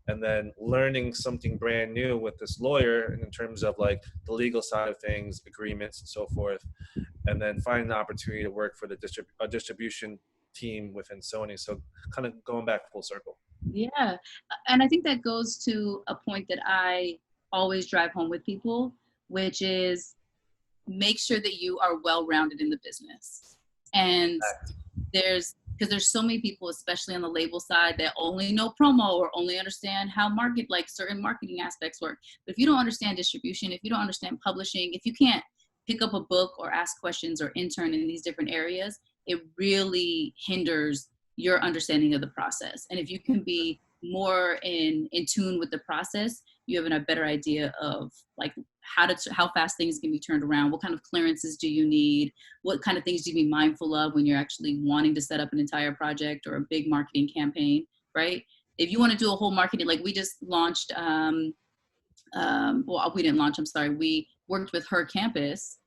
and then learning something brand new with this lawyer in terms of like the legal side of things, agreements and so forth, and then finding the opportunity to work for the distribution team within Sony. So kind of going back full circle. Yeah. And I think that goes to a point that I always drive home with people, which is make sure that you are well-rounded in the business. And because there's so many people, especially on the label side, that only know promo or only understand how certain marketing aspects work. But if you don't understand distribution, if you don't understand publishing, if you can't pick up a book or ask questions or intern in these different areas, it really hinders your understanding of the process. And if you can be more in tune with the process, you have a better idea of like how fast things can be turned around. What kind of clearances do you need? What kind of things do you be mindful of when you're actually wanting to set up an entire project or a big marketing campaign, right? If you want to do a whole marketing, like we just launched, we didn't launch, I'm sorry. We worked with Her Campus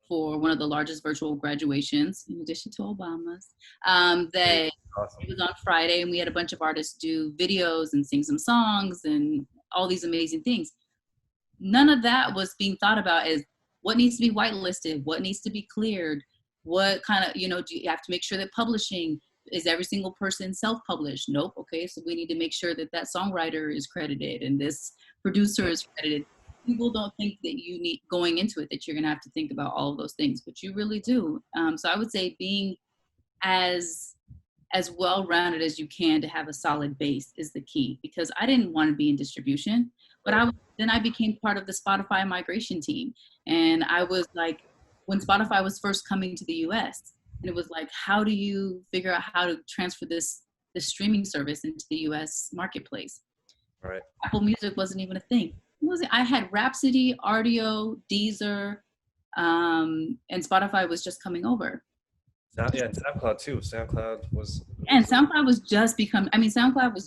for one of the largest virtual graduations, in addition to Obama's. Awesome. It was on Friday, and we had a bunch of artists do videos and sing some songs and all these amazing things. None of that was being thought about as what needs to be whitelisted, what needs to be cleared, what kind of, do you have to make sure that publishing, is every single person self-published? Nope. Okay, so we need to make sure that songwriter is credited and this producer is credited. People don't think that you need, going into it, that you're going to have to think about all of those things, but you really do. So I would say being as well-rounded as you can to have a solid base is the key, because I didn't want to be in distribution, but then I became part of the Spotify migration team. And I was like, when Spotify was first coming to the US, and it was like, how do you figure out how to transfer this streaming service into the US marketplace? Right. Apple Music wasn't even a thing. I had Rhapsody, Rdio, Deezer, and Spotify was just coming over. Yeah, and SoundCloud too. SoundCloud was SoundCloud was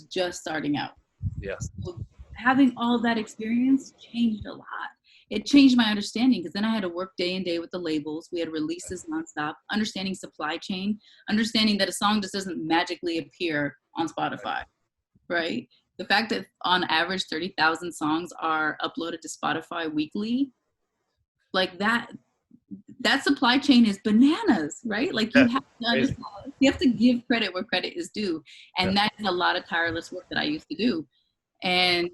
just starting out. Yeah. So having all that experience changed a lot. It changed my understanding, because then I had to work day and day with the labels. We had releases nonstop, understanding supply chain, understanding that a song just doesn't magically appear on Spotify, right? The fact that on average 30,000 songs are uploaded to Spotify weekly, like that supply chain is bananas, right? Like you have to understand, you have to give credit where credit is due. And that is a lot of tireless work that I used to do. And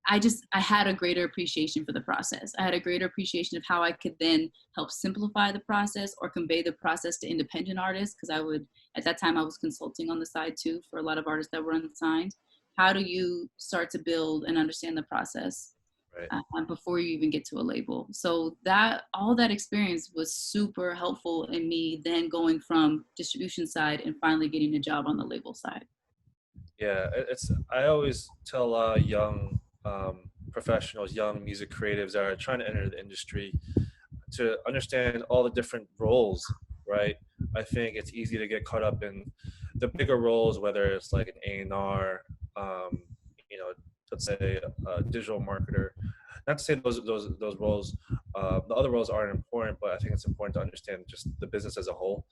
I had a greater appreciation for the process. I had a greater appreciation of how I could then help simplify the process or convey the process to independent artists. Because at that time I was consulting on the side too for a lot of artists that were unsigned. How do you start to build and understand the process before you even get to a label? So all that experience was super helpful in me then going from distribution side and finally getting a job on the label side. Yeah, I always tell young professionals, young music creatives that are trying to enter the industry, to understand all the different roles, right? I think it's easy to get caught up in the bigger roles, whether it's like an A&R, let's say a digital marketer. Not to say those roles, the other roles aren't important, but I think it's important to understand just the business as a whole.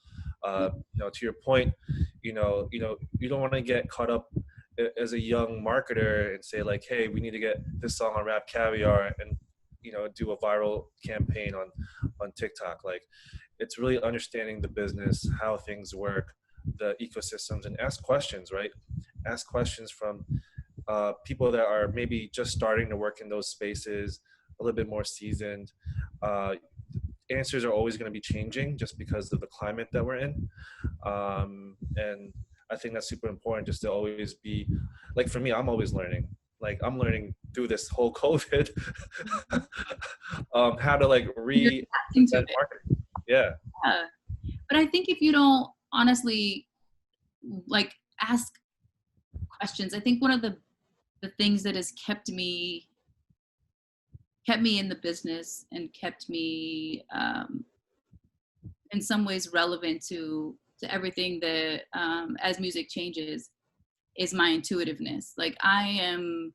To your point, you don't want to get caught up as a young marketer and say like, hey, we need to get this song on Rap Caviar and do a viral campaign on TikTok. Like, it's really understanding the business, how things work, the ecosystems, and ask questions, right? Ask questions from people that are maybe just starting to work in those spaces, a little bit more seasoned. Answers are always going to be changing just because of the climate that we're in. And I think that's super important, just to always be, like for me, I'm always learning. like I'm learning through this whole COVID, how to like You're adapting to re-present it. marketing. Yeah. Yeah. But I think if you don't honestly like ask questions, I think one of the things that has kept me in the business and kept me in some ways relevant to everything that as music changes is my intuitiveness. Like I'm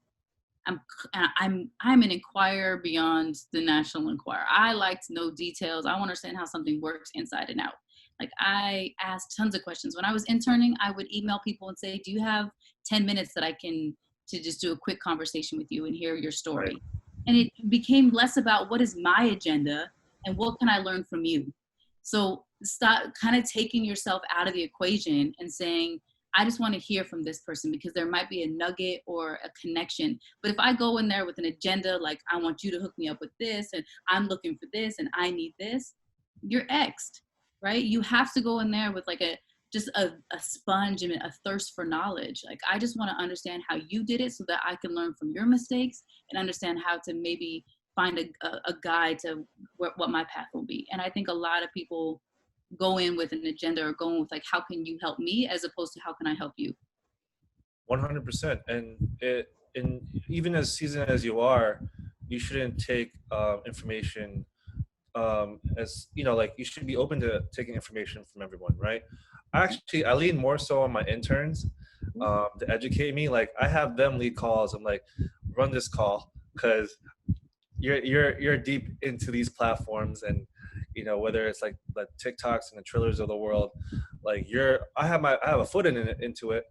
I'm an inquirer beyond the national enquirer. I like to know details. I want to understand how something works inside and out. Like I asked tons of questions. When I was interning, I would email people and say, "Do you have 10 minutes that I can to just do a quick conversation with you and hear your Right. story?" And it became less about what is my agenda and what can I learn from you. So stop kind of taking yourself out of the equation and saying, I just want to hear from this person because there might be a nugget or a connection. But if I go in there with an agenda, like I want you to hook me up with this and I'm looking for this and I need this, you're X'd, right? You have to go in there with like a sponge and a thirst for knowledge. Like I just want to understand how you did it so that I can learn from your mistakes and understand how to maybe find a guide to what my path will be. And I think a lot of people go in with an agenda or going with like, how can you help me as opposed to how can I help you? 100%. And even as seasoned as you are, you shouldn't take information as like you should be open to taking information from everyone, right? I lean more so on my interns to educate me. Like I have them lead calls. I'm like, run this call because you're deep into these platforms, and whether it's like the TikToks and the Trillers of the world, like I have a foot into it,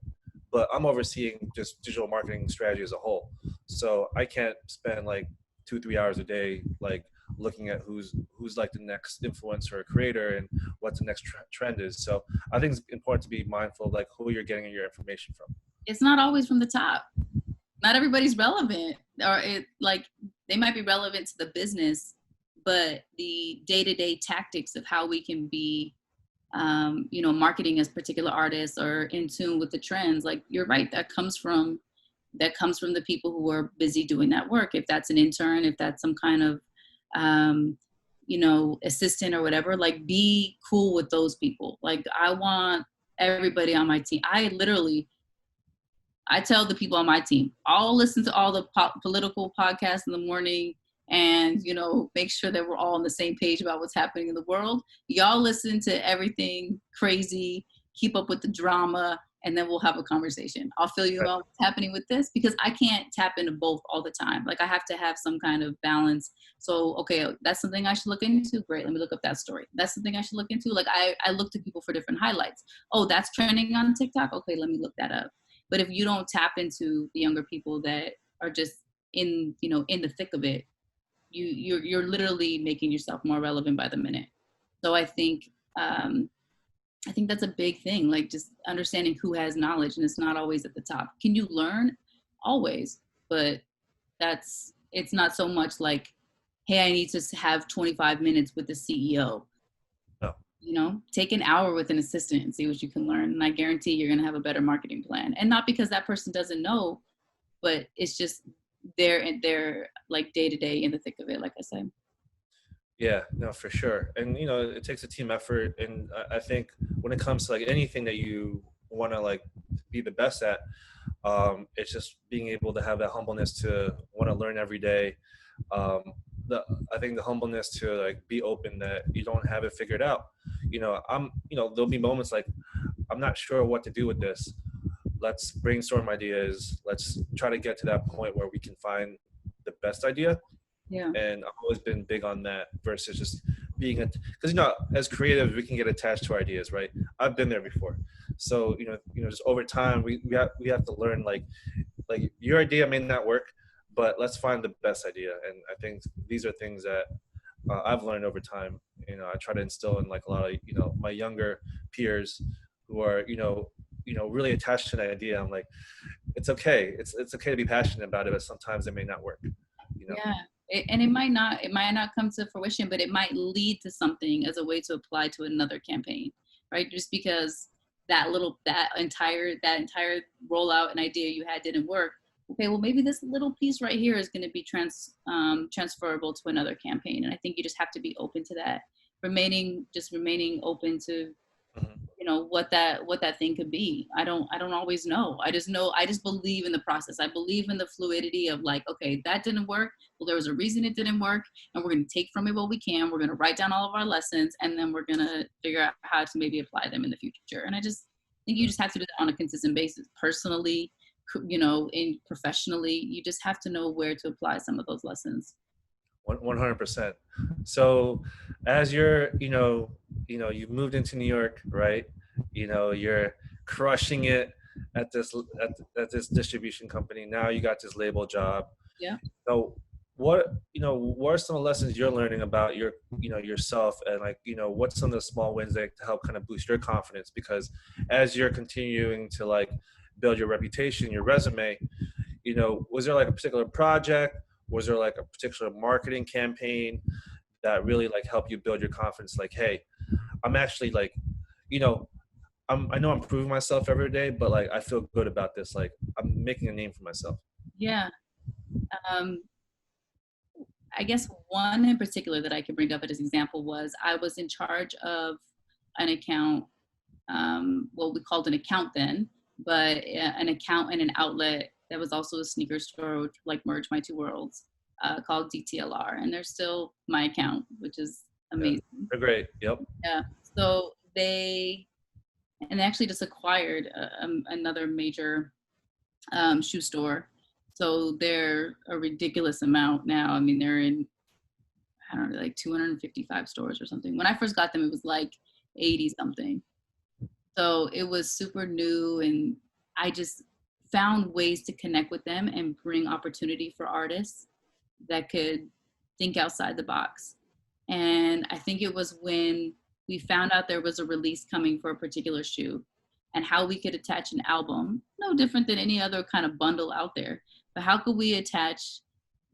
but I'm overseeing just digital marketing strategy as a whole. So I can't spend like 2-3 hours a day like looking at who's like the next influencer or creator and what the next trend is. So I think it's important to be mindful of like who you're getting your information from. It's not always from the top. Not everybody's relevant, or it like they might be relevant to the business, but the day-to-day tactics of how we can be marketing as particular artists or in tune with the trends, like you're right, that comes from the people who are busy doing that work. If that's an intern, if that's some kind of assistant or whatever, like be cool with those people. Like I want everybody on my team. I tell the people on my team, I'll listen to all the political podcasts in the morning and, make sure that we're all on the same page about what's happening in the world. Y'all listen to everything crazy, keep up with the drama, and then we'll have a conversation. I'll fill you about what's happening with this because I can't tap into both all the time. Like I have to have some kind of balance. So, okay, that's something I should look into. Great. Let me look up that story. That's something I should look into. Like I look to people for different highlights. Oh, that's trending on TikTok. Okay, let me look that up. But if you don't tap into the younger people that are just in the thick of it, you're literally making yourself more relevant by the minute. So I think that's a big thing, like just understanding who has knowledge, and it's not always at the top. Can you learn? Always, but it's not so much like, hey, I need to have 25 minutes with the CEO. No. Take an hour with an assistant and see what you can learn. And I guarantee you're going to have a better marketing plan. And not because that person doesn't know, but it's just they're like day to day in the thick of it, like I said. Yeah, no, for sure. And it takes a team effort. And I think when it comes to like anything that you want to like be the best at, it's just being able to have that humbleness to want to learn every day. I think the humbleness to like be open that you don't have it figured out. There'll be moments like I'm not sure what to do with this. Let's brainstorm ideas. Let's try to get to that point where we can find the best idea. Yeah. And I've always been big on that versus just being because as creatives we can get attached to our ideas, right? I've been there before. So just over time we have to learn like your idea may not work, but let's find the best idea. And I think these are things that I've learned over time. I try to instill in like a lot of my younger peers who are really attached to an idea. I'm like, it's okay. It's okay to be passionate about it, but sometimes it may not work. Yeah. It might not come to fruition, but it might lead to something as a way to apply to another campaign, right? Just because that entire rollout and idea you had didn't work okay, well, maybe this little piece right here is going to be transferable to another campaign. And I think you just have to be open to that, remaining open to, Mhm. you know, what that thing could be. I don't always know. I just believe in the process. I believe in the fluidity of like, okay, that didn't work. Well, there was a reason it didn't work, and we're going to take from it what we can. We're going to write down all of our lessons, and then we're going to figure out how to maybe apply them in the future. And I just think you just have to do that on a consistent basis, personally, you know, in professionally. You just have to know where to apply some of those lessons. 100%. So as you're, you've moved into New York, right? You're crushing it at this distribution company. Now you got this label job. Yeah. So what are some of the lessons you're learning about yourself, and like, what's some of the small wins that to help kind of boost your confidence? Because as you're continuing to like build your reputation, your resume, was there like a particular project? Was there like a particular marketing campaign that really like helped you build your confidence? Like, hey, I'm actually like, I know I'm proving myself every day, but like, I feel good about this. Like, I'm making a name for myself. Yeah. I guess one in particular that I could bring up as an example was I was in charge of an account. Well, we called an account then, but an account and an outlet that was also a sneaker store, which like merged my two worlds, called DTLR. And they're still my account, which is amazing. Yeah, they're great. Yep. Yeah. So they actually just acquired another major shoe store. So they're a ridiculous amount now. I mean, they're in, I don't know, like 255 stores or something. When I first got them, it was like 80 something. So it was super new, and I just found ways to connect with them and bring opportunity for artists that could think outside the box. And I think it was when we found out there was a release coming for a particular shoe and how we could attach an album, no different than any other kind of bundle out there. But how could we attach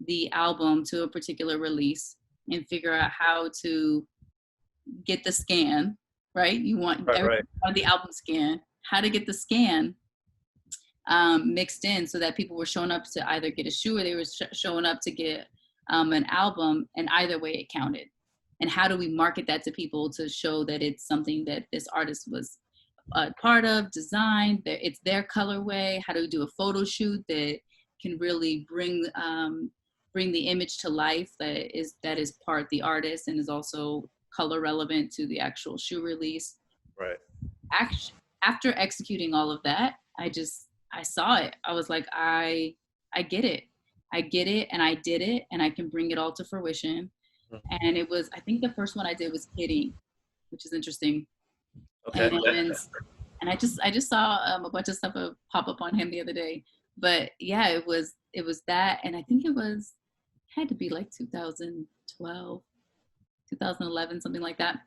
the album to a particular release and figure out how to get the scan, right? You want Right. the album scan, how to get the scan mixed in so that people were showing up to either get a shoe or they were showing up to get an album, and either way it counted. And how do we market that to people to show that it's something that this artist was part of, designed, that it's their colorway? How do we do a photo shoot that can really bring the image to life that is part the artist and is also color relevant to the actual shoe release? Right. After executing all of that, I saw it. I was like, I get it. I get it, and I did it, and I can bring it all to fruition. And it was, I think the first one I did was Kitty, which is interesting. Okay. And I just saw a bunch of stuff pop up on him the other day. But yeah, it was that, and I think it had to be like 2012, 2011, something like that.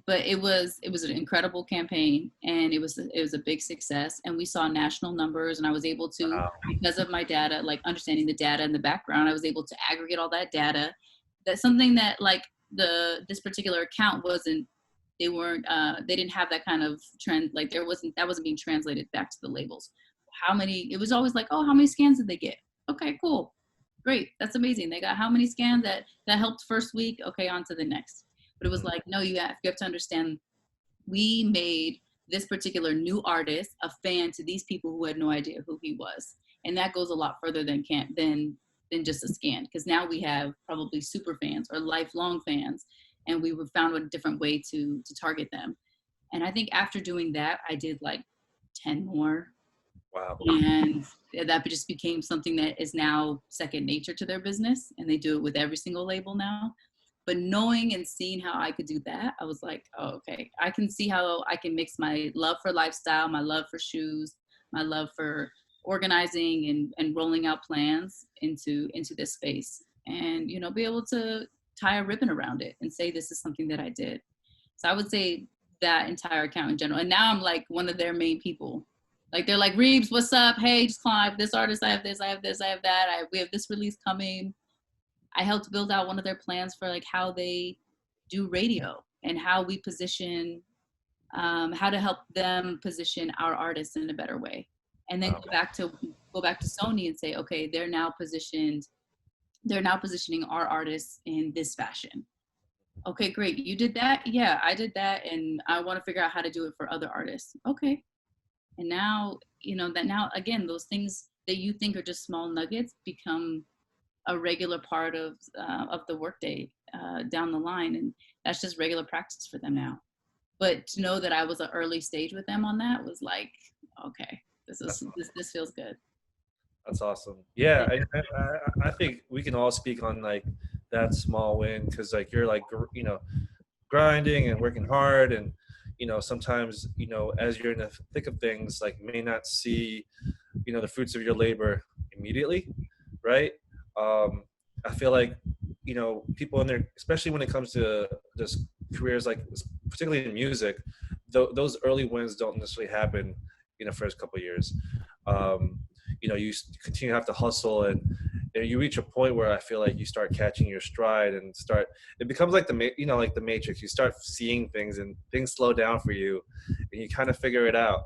But it was an incredible campaign, and it was a big success, and we saw national numbers, and I was able to, wow, because of my data, like understanding the data in the background, I was able to aggregate all that data. That's something that like this particular account they didn't have that kind of trend, like that wasn't being translated back to the labels. It was always like, oh, how many scans did they get? Okay, cool, great, that's amazing. They got how many scans that helped first week? Okay, on to the next. But it was like, no, you have to understand, we made this particular new artist a fan to these people who had no idea who he was. And that goes a lot further than just a scan, because now we have probably super fans or lifelong fans, and we found a different way to target them. And I think after doing that, I did like 10 more. Wow. And that just became something that is now second nature to their business, and they do it with every single label now. But knowing and seeing how I could do that, I was like, oh, okay, I can see how I can mix my love for lifestyle, my love for shoes, my love for organizing and rolling out plans into this space, and be able to tie a ribbon around it and say, this is something that I did. So I would say that entire account in general. And now I'm like one of their main people. Like, they're like, Reebs, what's up? Hey, just climb this artist. I have this, I have this, I have that. We have this release coming. I helped build out one of their plans for like how they do radio and how we position, how to help them position our artists in a better way. And then go back to go back to Sony and say, okay, they're now positioning our artists in this fashion. Okay, great. You did that? Yeah, I did that. And I want to figure out how to do it for other artists. Okay. And now, again, those things that you think are just small nuggets become a regular part of the workday down the line. And that's just regular practice for them now. But to know that I was an early stage with them on that was like, okay, this feels good. That's awesome. Yeah, I think we can all speak on like that small win, because like you're like, you know, grinding and working hard, and you know, sometimes, you know, as you're in the thick of things, like may not see, you know, the fruits of your labor immediately, right? I feel like, you know, people in there, especially when it comes to just careers like particularly in music, those early wins don't necessarily happen in the first couple of years. um, you know, you continue to have to hustle, and you reach a point where I feel like you start catching your stride and it becomes like you know, like the Matrix. You start seeing things and things slow down for you, and you kind of figure it out.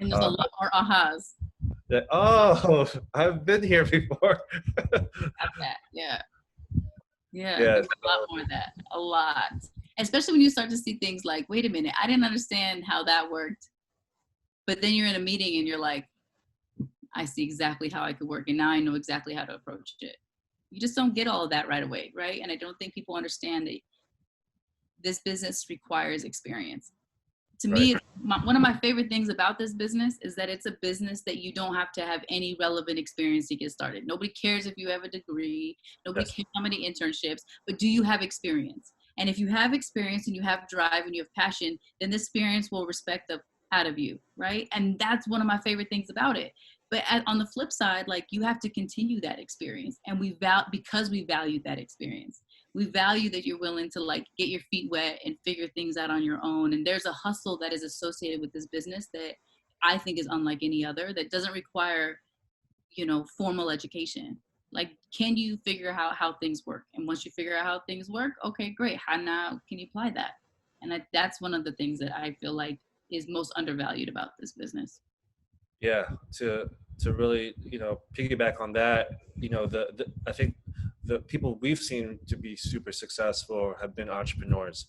And there's a lot more ahas. That, oh, I've been here before. Yeah. There's a lot more of that. A lot. Especially when you start to see things like, wait a minute, I didn't understand how that worked. But then you're in a meeting and you're like, I see exactly how I could work, and now I know exactly how to approach it. You just don't get all of that right away, right? And I don't think people understand that this business requires experience. To me, one of my favorite things about this business is that it's a business that you don't have to have any relevant experience to get started. Nobody cares if you have a degree. Nobody cares how many internships, but do you have experience? And if you have experience and you have drive and you have passion, then this experience will respect the out of you, right? And that's one of my favorite things about it. But on the flip side, like, you have to continue that experience, and because we value that experience. We value that you're willing to like get your feet wet and figure things out on your own. And there's a hustle that is associated with this business that I think is unlike any other, that doesn't require, you know, formal education. Like, can you figure out how things work? And once you figure out how things work, okay, great. How now can you apply that? And that's one of the things that I feel like is most undervalued about this business. Yeah, to really, you know, piggyback on that, you know, I think the people we've seen to be super successful have been entrepreneurs.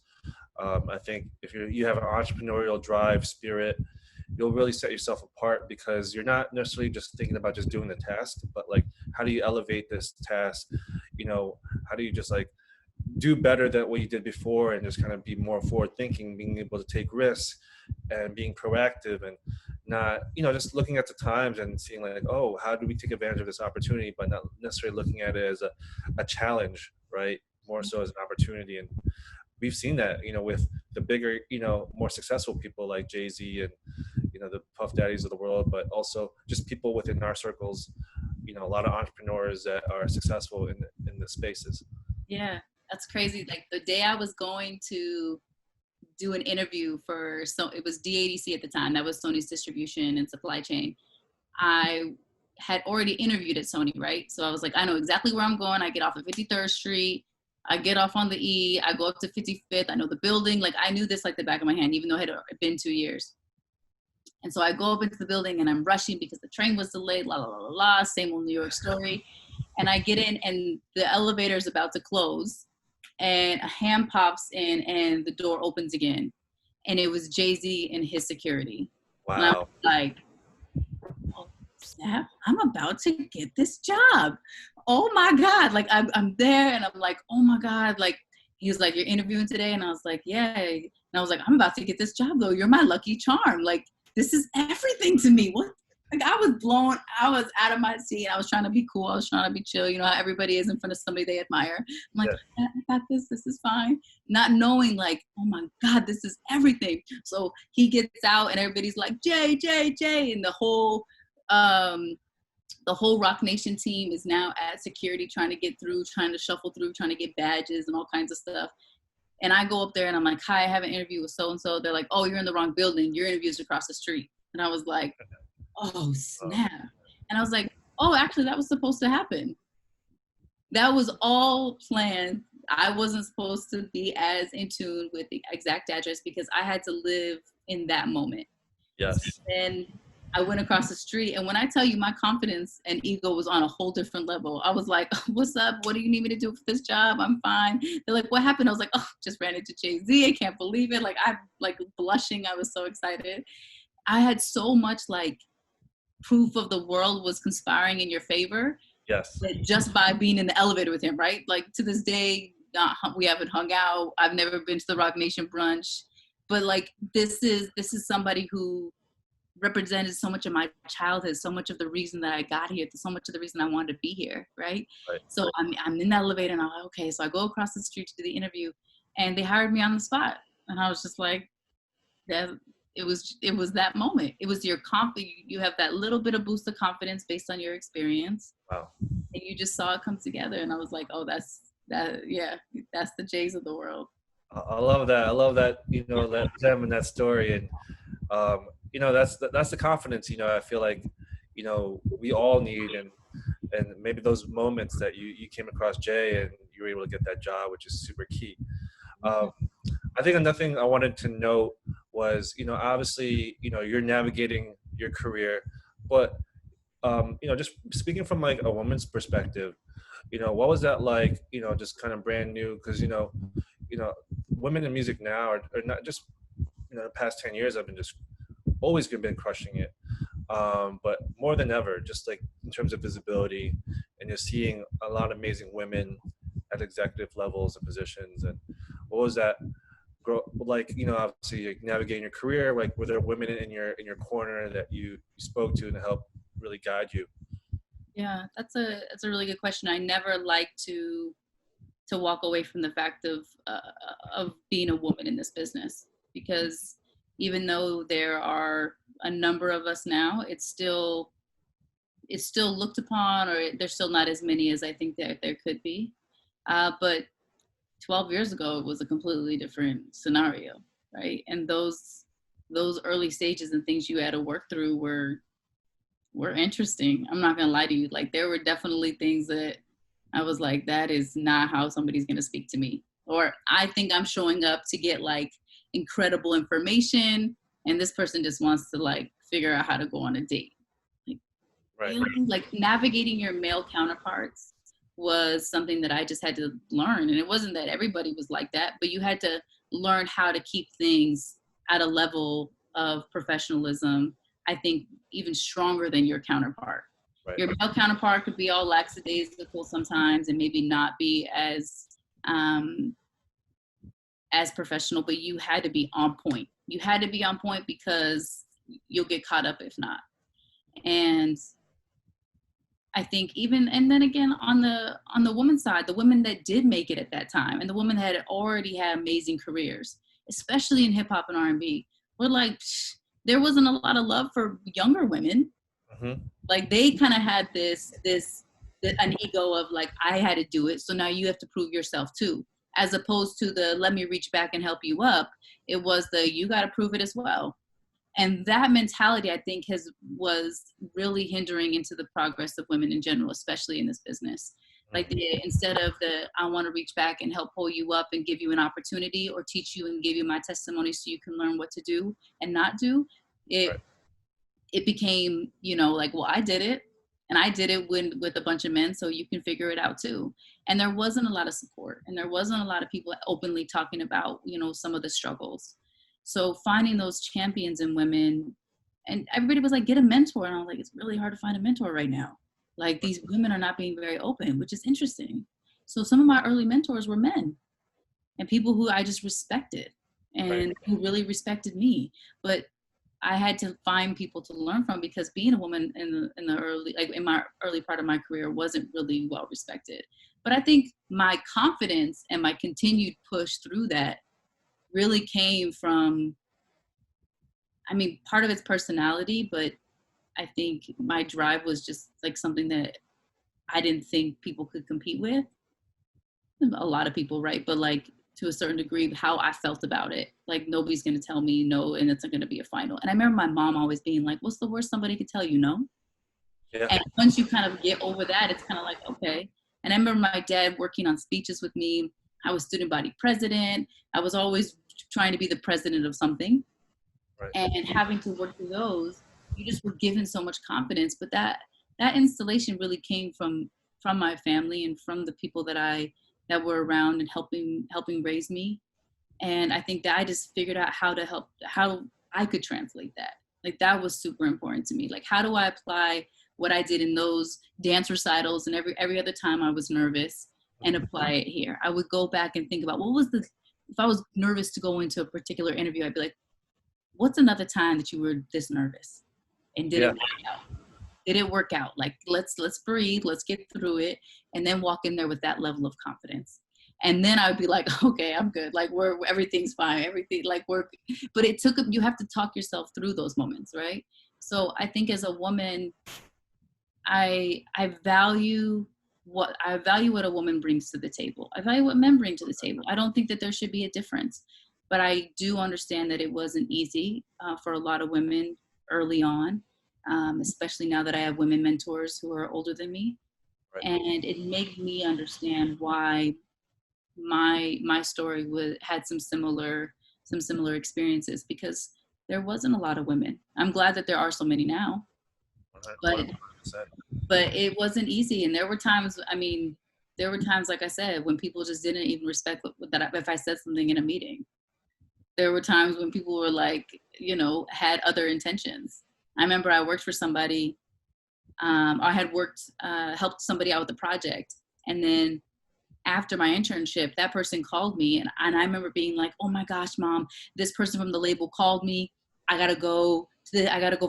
I think if you have an entrepreneurial drive, spirit, you'll really set yourself apart, because you're not necessarily just thinking about just doing the task, but like, how do you elevate this task? You know, how do you just like do better than what you did before, and just kind of be more forward thinking, being able to take risks and being proactive, and not, you know, just looking at the times and seeing like, oh, how do we take advantage of this opportunity, but not necessarily looking at it as a challenge, right? More so as an opportunity. And we've seen that, you know, with the bigger, you know, more successful people like Jay-Z and, you know, the Puff Daddies of the world, but also just people within our circles, you know, a lot of entrepreneurs that are successful in the spaces. Yeah, that's crazy. Like, the day I was going to do an interview for, so it was DADC at the time, that was Sony's distribution and supply chain. I had already interviewed at Sony, right? So I was like, I know exactly where I'm going. I get off at 53rd Street. I get off on the E. I go up to 55th. I know the building. Like, I knew this like the back of my hand, even though it had been 2 years. And so I go up into the building and I'm rushing because the train was delayed, la, la, la, la, la, same old New York story. And I get in and the elevator is about to close, and a hand pops in and the door opens again. And it was Jay-Z and his security. Wow. And I was like, oh, snap, I'm about to get this job. Oh my God. Like, I'm there and I'm like, oh my God. Like, he was like, you're interviewing today? And I was like, yeah. And I was like, I'm about to get this job though. You're my lucky charm. Like, this is everything to me. What? Like, I was out of my seat. I was trying to be cool. I was trying to be chill. You know how everybody is in front of somebody they admire. I'm like, I got this. This is fine. Not knowing like, oh my God, this is everything. So he gets out and everybody's like, Jay. And the whole Rock Nation team is now at security trying to get through, trying to shuffle through, trying to get badges and all kinds of stuff. And I go up there and I'm like, hi, I have an interview with so-and-so. They're like, oh, you're in the wrong building. Your interview's across the street. And I was like, oh, snap. And I was like, oh, actually, that was supposed to happen. That was all planned. I wasn't supposed to be as in tune with the exact address because I had to live in that moment. Yes. And I went across the street, and when I tell you my confidence and ego was on a whole different level, I was like, what's up? What do you need me to do for this job? I'm fine. They're like, what happened? I was like, oh, just ran into Jay-Z. I can't believe it. Like, I'm like blushing. I was so excited. I had so much like proof of the world was conspiring in your favor. Yes. That just by being in the elevator with him, right? Like to this day, we haven't hung out. I've never been to the Rock Nation brunch, but like this is somebody who represented so much of my childhood, so much of the reason that I got here, so much of the reason I wanted to be here, right? So I'm in the elevator and I'm like, okay, so I go across the street to do the interview, and they hired me on the spot, and I was just like, that it was that moment. It was your you have that little bit of boost of confidence based on your experience. Wow. And you just saw it come together, and I was like, oh, that's the Jays of the world. I love that. I love that, that them and that story. And, that's the confidence, I feel like, we all need. And maybe those moments that you came across Jay and you were able to get that job, which is super key. I think another thing I wanted to note was, obviously, you're navigating your career, but, just speaking from like a woman's perspective, what was that like, just kind of brand new? Because, women in music now are not just, the past 10 years have been just always been crushing it. But more than ever, just like in terms of visibility, and you're seeing a lot of amazing women at executive levels and positions. And what was that like, obviously like navigating your career, like were there women in your corner that you spoke to and helped really guide you? Yeah, that's a really good question. I never like to walk away from the fact of being a woman in this business, because even though there are a number of us now, it's still looked upon, or there's still not as many as I think there could be. But 12 years ago, it was a completely different scenario, right? And those early stages and things you had to work through were interesting. I'm not gonna lie to you. Like there were definitely things that I was like, that is not how somebody's gonna speak to me. Or I think I'm showing up to get like incredible information, and this person just wants to like figure out how to go on a date. Like, right. Like navigating your male counterparts was something that I just had to learn. And it wasn't that everybody was like that, but you had to learn how to keep things at a level of professionalism, I think even stronger than your counterpart. Right. Your male counterpart could be all lackadaisical sometimes and maybe not be as professional, but you had to be on point. You had to be on point because you'll get caught up if not. And I think and then again on the women's side, the women that did make it at that time, and the women that had already had amazing careers, especially in hip hop and R&B, were like, there wasn't a lot of love for younger women. Mm-hmm. Like they kind of had an ego of like, I had to do it, so now you have to prove yourself too. As opposed to the let me reach back and help you up, it was the you got to prove it as well. And that mentality, I think, was really hindering into the progress of women in general, especially in this business. Like instead of I want to reach back and help pull you up and give you an opportunity or teach you and give you my testimony so you can learn what to do and not do, it became, like, well, I did it. And I did it with a bunch of men, so you can figure it out too. And there wasn't a lot of support, and there wasn't a lot of people openly talking about, some of the struggles. So finding those champions in women, and everybody was like, get a mentor. And I was like, it's really hard to find a mentor right now. Like these women are not being very open, which is interesting. So some of my early mentors were men and people who I just respected and who really respected me. But I had to find people to learn from, because being a woman in the early, like in my early part of my career, wasn't really well respected. But I think my confidence and my continued push through that really came from, part of it's personality, but I think my drive was just like something that I didn't think people could compete with. A lot of people, right? But like to a certain degree, how I felt about it. Like nobody's going to tell me no, and it's not going to be a final. And I remember my mom always being like, what's the worst somebody could tell you no? Yeah. And once you kind of get over that, it's kind of like, okay. And I remember my dad working on speeches with me. I was student body president. I was always trying to be the president of something. Right. And having to work through those, you just were given so much confidence. But that installation really came from my family and from the people that were around and helping raise me. And I think that I just figured out how I could translate that. Like, that was super important to me. Like, how do I apply what I did in those dance recitals and every other time I was nervous and apply it here? I would go back and think about if I was nervous to go into a particular interview, I'd be like, what's another time that you were this nervous? And did it work out? Did it work out? Like, let's breathe, let's get through it, and then walk in there with that level of confidence. And then I would be like, okay, I'm good. Like, everything's fine. Everything, like, but you have to talk yourself through those moments, right? So I think as a woman, I value what a woman brings to the table. I value what men bring to the table. I don't think that there should be a difference, but I do understand that it wasn't easy for a lot of women early on, especially now that I have women mentors who are older than me. Right. And it made me understand why my story had some similar experiences, because there wasn't a lot of women. I'm glad that there are so many now, but it wasn't easy. And there were times, like I said, when people just didn't even respect if I said something in a meeting. There were times when people were like, had other intentions. I remember I worked for somebody, I had helped somebody out with a project, and then after my internship, that person called me, and I remember being like, oh my gosh, Mom, this person from the label called me. I gotta go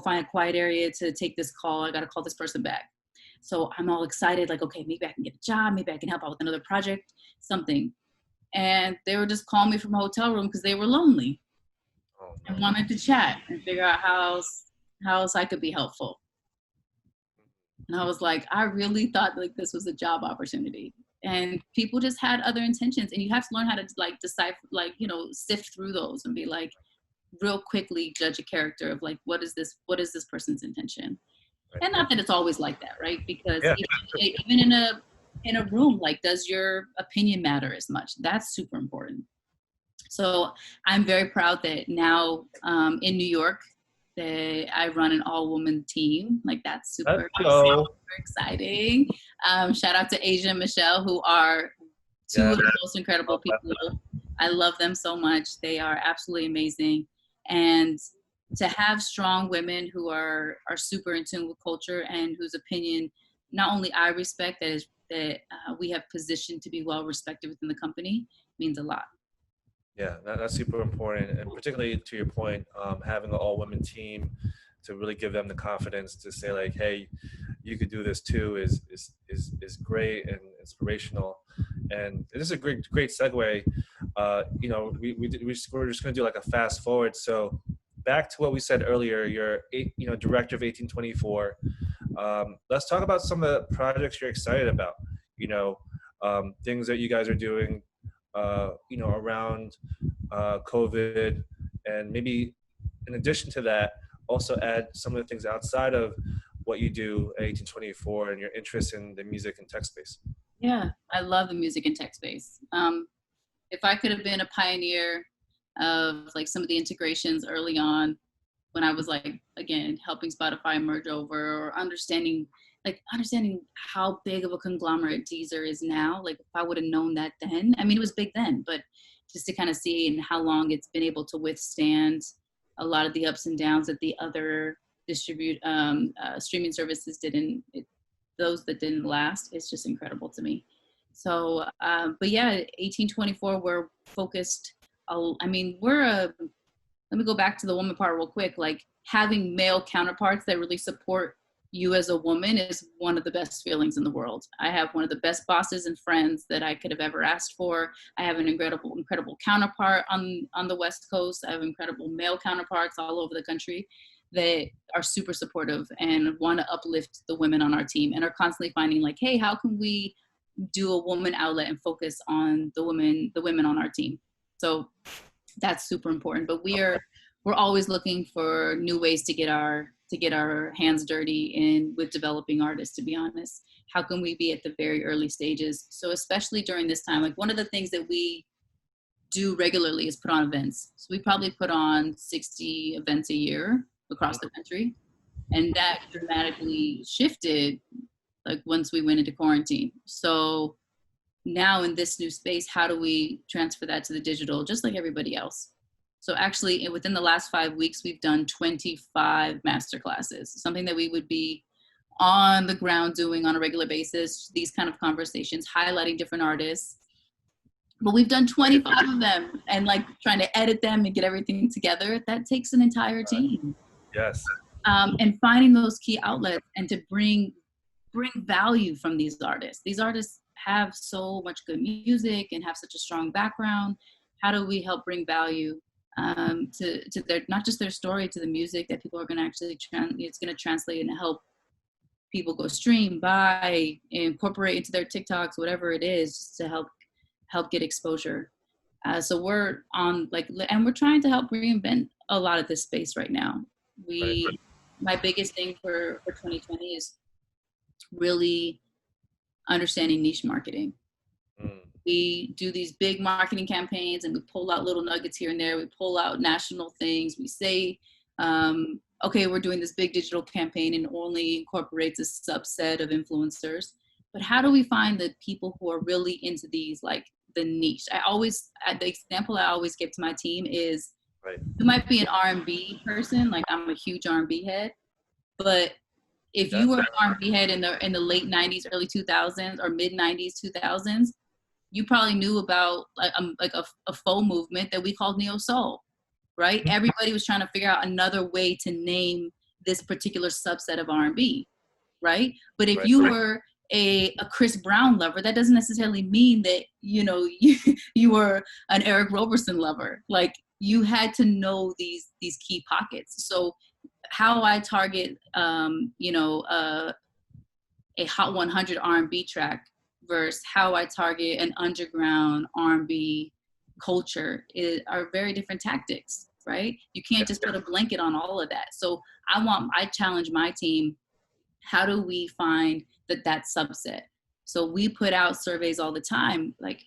find a quiet area to take this call. I gotta call this person back. So I'm all excited, like, okay, maybe I can get a job, maybe I can help out with another project, something. And they were just calling me from a hotel room because they were lonely and wanted to chat and figure out how else I could be helpful. And I was like, I really thought like this was a job opportunity. And people just had other intentions, and you have to learn how to like decipher, like, sift through those and be like, real quickly judge a character of like, what is this person's intention? Right. And not that it's always like that, right? Because even in a room, like, does your opinion matter as much? That's super important. So I'm very proud that now in New York, that I run an all-woman team. Like, that's super exciting. Shout out to Asia and Michelle, who are two of the most incredible people. I love them so much. They are absolutely amazing. And to have strong women who are super in tune with culture and whose opinion not only I respect, that we have positioned to be well respected within the company, means a lot. Yeah, that's super important, and particularly to your point, having an all-women team to really give them the confidence to say like, "Hey, you could do this too," is great and inspirational. And this is a great segue. We're just going to do like a fast forward. So back to what we said earlier. You're director of 1824. Let's talk about some of the projects you're excited about. Things that you guys are doing. Around COVID, and maybe in addition to that, also add some of the things outside of what you do at 1824 and your interest in the music and tech space. Yeah, I love the music and tech space. If I could have been a pioneer of like some of the integrations early on, when I was like, again, helping Spotify merge over, or understanding how big of a conglomerate Deezer is now. Like, if I would have known that then, it was big then, but just to kind of see and how long it's been able to withstand a lot of the ups and downs that the other streaming services those that didn't last, is just incredible to me. So, but yeah, 1824, we're focused. let me go back to the woman part real quick. Like, having male counterparts that really support you as a woman is one of the best feelings in the world. I have one of the best bosses and friends that I could have ever asked for. I have an incredible counterpart on the West Coast. I have incredible male counterparts all over the country that are super supportive and want to uplift the women on our team, and are constantly finding like, hey, how can we do a woman outlet and focus on the women on our team? So that's super important. But we're always looking for new ways to get our hands dirty with developing artists, to be honest. How can we be at the very early stages? So especially during this time, like, one of the things that we do regularly is put on events. So we probably put on 60 events a year across the country. And that dramatically shifted like once we went into quarantine. So now in this new space, how do we transfer that to the digital, just like everybody else? So actually within the last 5 weeks, we've done 25 masterclasses, something that we would be on the ground doing on a regular basis, these kind of conversations, highlighting different artists. But we've done 25 of them, and like trying to edit them and get everything together, that takes an entire team. Yes. And finding those key outlets and to bring value from these artists. These artists have so much good music and have such a strong background. How do we help bring value to their, not just their story, to the music that people are going to actually it's going to translate and help people go stream, buy, incorporate into their TikToks, whatever it is, just to help get exposure. So we're on and we're trying to help reinvent a lot of this space right now. My biggest thing for 2020 is really understanding niche marketing. We do these big marketing campaigns and we pull out little nuggets here and there. We pull out national things. We say, okay, we're doing this big digital campaign and only incorporates a subset of influencers. But how do we find the people who are really into these, like the niche? The example I always give to my team is, you might be an R&B person, like I'm a huge R&B head, but if you were an R&B head in the late 90s, early 2000s, or mid 90s, 2000s, you probably knew about a faux movement that we called neo soul, right? Everybody was trying to figure out another way to name this particular subset of R&B, right? But if you were a Chris Brown lover, that doesn't necessarily mean that you were an Eric Roberson lover. Like, you had to know these key pockets. So how I target a Hot 100 R&B track versus how I target an underground R&B culture are very different tactics, right? You can't just put a blanket on all of that. So I challenge my team, how do we find that subset? So we put out surveys all the time. Like,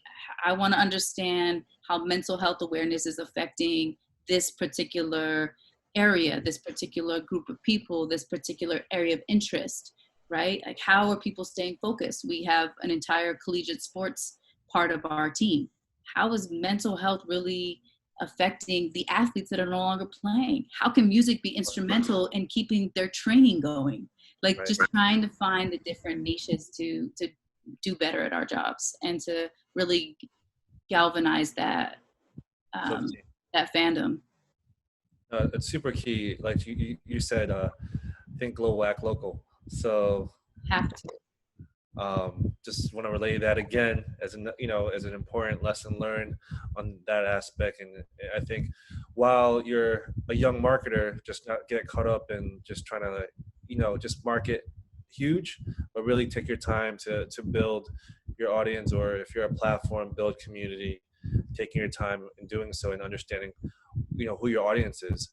I want to understand how mental health awareness is affecting this particular area, this particular group of people, this particular area of interest, right? Like, how are people staying focused? We have an entire collegiate sports part of our team. How is mental health really affecting the athletes that are no longer playing? How can music be instrumental in keeping their training going? Like, just trying to find the different niches to do better at our jobs and to really galvanize that fandom. It's super key. Like you said, think global, act local. So have to. Just want to relay that again as an important lesson learned on that aspect. And I think while you're a young marketer, just not get caught up in just trying to just market huge, but really take your time to build your audience, or if you're a platform, build community, taking your time in doing so and understanding who your audience is,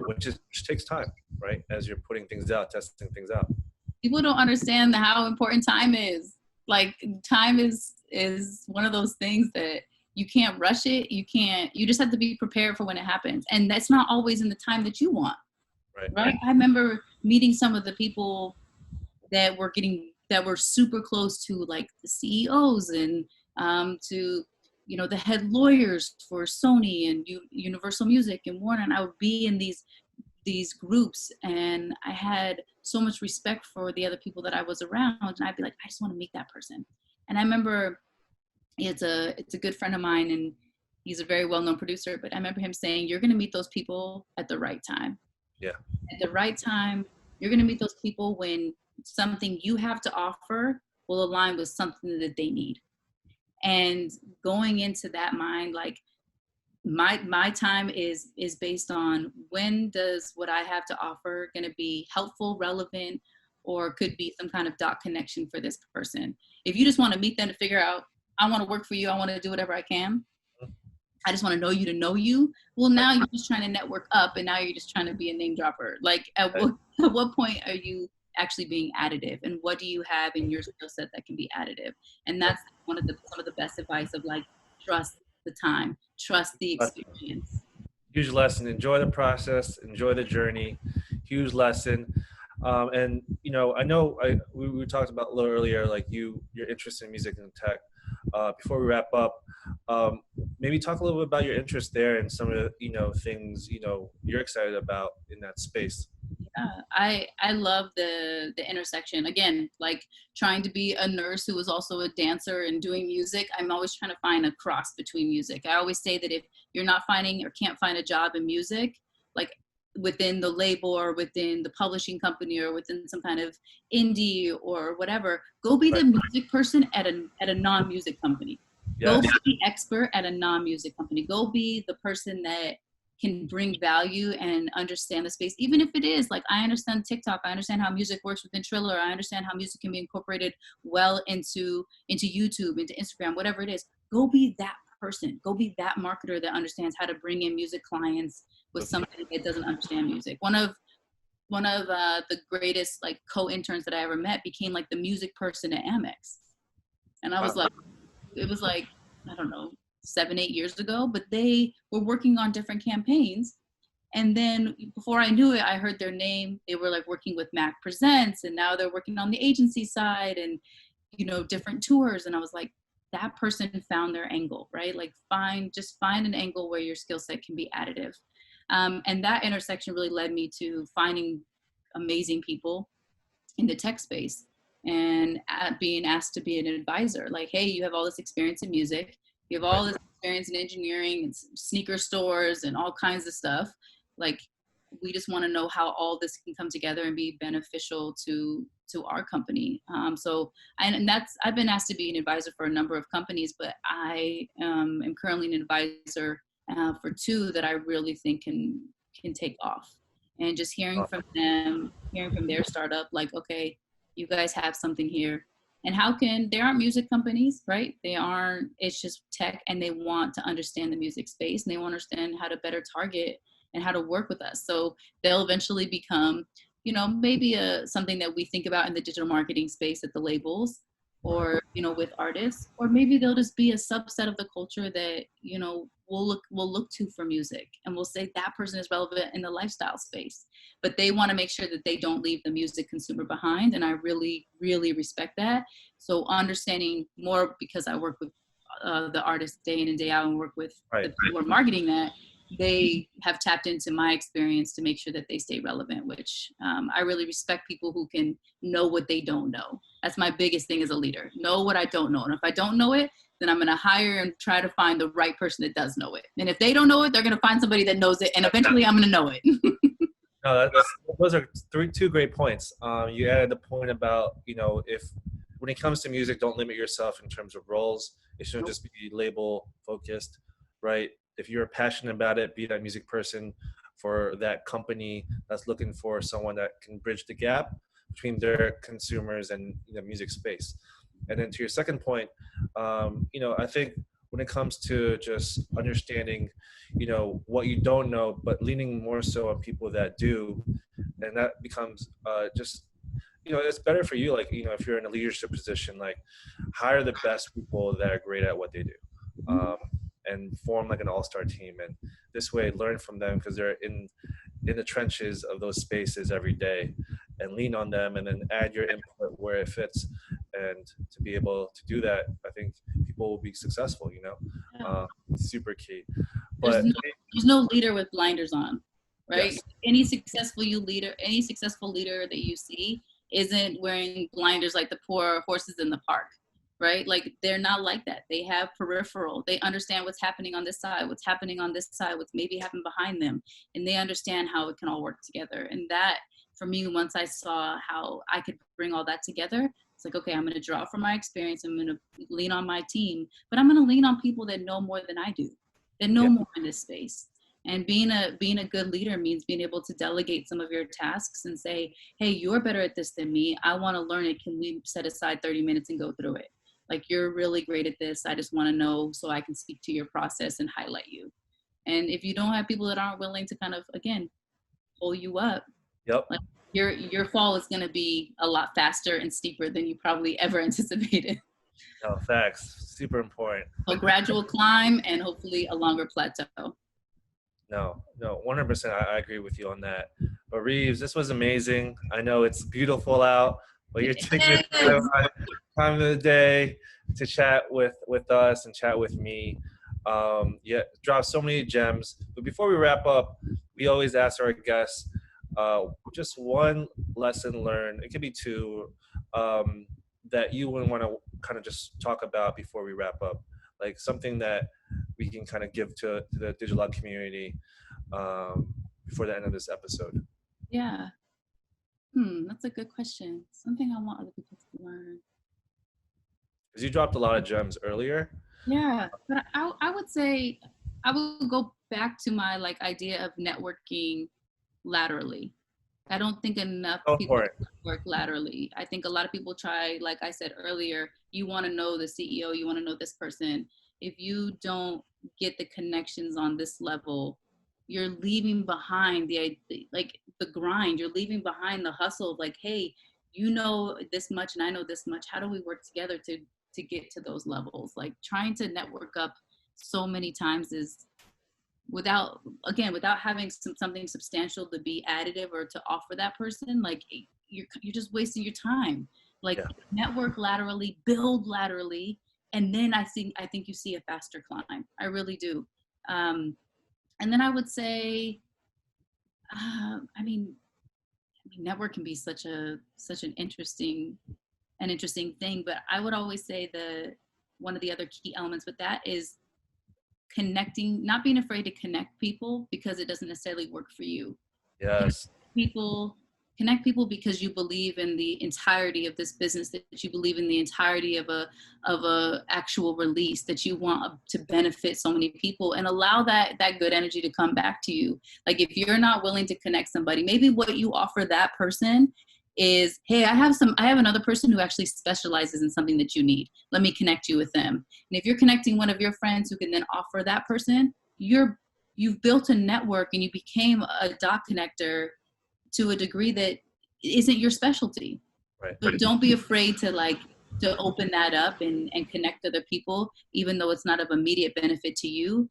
which takes time, right? As you're putting things out, testing things out. People don't understand how important time is. Like, time is one of those things that you can't rush it. You just have to be prepared for when it happens. And that's not always in the time that you want. Right? I remember meeting some of the people that were super close to, like, the CEOs and to the head lawyers for Sony and Universal Music and Warner. And I would be in these groups, and I had so much respect for the other people that I was around, and I'd be like, I just want to meet that person. And I remember it's a good friend of mine, and he's a very well-known producer, but I remember him saying, you're going to meet those people at the right time. Yeah. At the right time, you're going to meet those people when something you have to offer will align with something that they need. And going into that mind, like, my time is based on, when does what I have to offer going to be helpful, relevant, or could be some kind of dot connection for this person. If you just want to meet them to figure out, I want to work for you, I want to do whatever I can, I just want to know you, well, now you're just trying to network up, and now you're just trying to be a name dropper. Like, at what point are you actually being additive, and what do you have in your skill set that can be additive? And that's some of the best advice of, like, trust the time, trust the experience. Huge lesson. Enjoy the process, enjoy the journey. huge lesson. And you know, I know we talked about a little earlier, like your interest in music and tech. Before we wrap up, maybe talk a little bit about your interest there and some of the things you're excited about in that space. Yeah, I love the intersection. Again, like trying to be a nurse who was also a dancer and doing music. I'm always trying to find a cross between music. I always say that if you're not finding or can't find a job in music, like within the label or within the publishing company or within some kind of indie or whatever, go be the music person at a non-music company. Go be the expert at a non-music company. Go be the person that can bring value and understand the space, even if it is like, I understand TikTok, I understand how music works within Triller, I understand how music can be incorporated well into YouTube, into Instagram, whatever it is. Go be that person. Go be that marketer that understands how to bring in music clients with somebody that doesn't understand music. One of the greatest like co-interns that I ever met became like the music person at Amex, and I was like, it was like, I don't know, 7-8 years ago, but they were working on different campaigns. And then before I knew it, I heard their name. They were like working with Mac Presents, and now they're working on the agency side and, different tours. And I was like, that person found their angle, right? Like find an angle where your skill set can be additive. And that intersection really led me to finding amazing people in the tech space and being asked to be an advisor. Like, hey, you have all this experience in music. You have all this experience in engineering and sneaker stores and all kinds of stuff. Like, we just want to know how all this can come together and be beneficial to our company. I've been asked to be an advisor for a number of companies, but I am currently an advisor for 2 that I really think can take off. And just hearing from them, hearing from their startup, like, okay, you guys have something here. And they aren't music companies, right? It's just tech, and they want to understand the music space, and they want to understand how to better target and how to work with us. So they'll eventually become, maybe something that we think about in the digital marketing space at the labels, or, with artists, or maybe they'll just be a subset of the culture that, we'll look to for music, and we'll say that person is relevant in the lifestyle space, but they want to make sure that they don't leave the music consumer behind. And I really, really respect that. So understanding more, because I work with the artists day in and day out and work with the people who are marketing that, they have tapped into my experience to make sure that they stay relevant, which I really respect people who can know what they don't know. That's my biggest thing as a leader. Know what I don't know. And if I don't know it, then I'm going to hire and try to find the right person that does know it. And if they don't know it, they're going to find somebody that knows it. And eventually I'm going to know it. No, those are 2 great points. You added the point about, when it comes to music, don't limit yourself in terms of roles. It shouldn't just be label focused, right? If you're passionate about it, be that music person for that company that's looking for someone that can bridge the gap between their consumers and the music space. And then to your second point, I think when it comes to just understanding, what you don't know, but leaning more so on people that do, and that becomes it's better for you. Like, if you're in a leadership position, like hire the best people that are great at what they do. And form like an all-star team, and this way learn from them, because they're in the trenches of those spaces every day, and lean on them, and then add your input where it fits. And to be able to do that, I think people will be successful. Super key. But there's no leader with blinders on, right? Yes. Any successful leader that you see isn't wearing blinders like the poor horses in the park. Right? Like, they're not like that. They have peripheral. They understand what's happening on this side, what's happening on this side, what's maybe happening behind them. And they understand how it can all work together. And that, for me, once I saw how I could bring all that together, it's like, okay, I'm going to draw from my experience. I'm going to lean on my team, but I'm going to lean on people that know more than I do, that know more in this space. And being a good leader means being able to delegate some of your tasks and say, hey, you're better at this than me. I want to learn it. Can we set aside 30 minutes and go through it? Like, you're really great at this. I just want to know so I can speak to your process and highlight you. And if you don't have people that aren't willing to kind of, again, pull you up, like, your fall is going to be a lot faster and steeper than you probably ever anticipated. No, facts. Super important. A gradual climb and hopefully a longer plateau. No, no, 100%. I agree with you on that. But Reeves, this was amazing. I know it's beautiful out, but you're taking the Yes. time of the day to chat with us and chat with me. Yeah, drop so many gems. But before we wrap up, we always ask our guests just one lesson learned. It could be two that you would want to kind of just talk about before we wrap up, like something that we can kind of give to the Digilogue community before the end of this episode. Yeah. That's a good question. Something I want other people to learn. Because you dropped a lot of gems earlier. Yeah, but I would say I would go back to my like idea of networking laterally. I don't think enough So people important. work laterally. I think a lot of people try, like I said earlier, you want to know the CEO, you want to know this person. If you don't get the connections on this level, you're leaving behind like the grind. You're leaving behind the hustle of like, hey, you know this much and I know this much. How do we work together to get to those levels? Like trying to network up so many times is without having something substantial to be additive or to offer that person, like you're just wasting your time. Like Yeah. network laterally, build laterally, and then I think you see a faster climb. I really do. And then I would say, I mean, network can be such an interesting thing, but I would always say the one of the other key elements with that is connecting, not being afraid to connect people because it doesn't necessarily work for you. Connect Yes. people, connect people because you believe in the entirety of this business, that you believe in the entirety of a actual release, that you want to benefit so many people, and allow that good energy to come back to you. Like if you're not willing to connect somebody, maybe what you offer that person is, hey, I have another person who actually specializes in something that you need. Let me connect you with them. And if you're connecting one of your friends who can then offer that person, you've built a network and you became a dot connector to a degree that isn't your specialty. Right. But don't be afraid to open that up and connect other people, even though it's not of immediate benefit to you.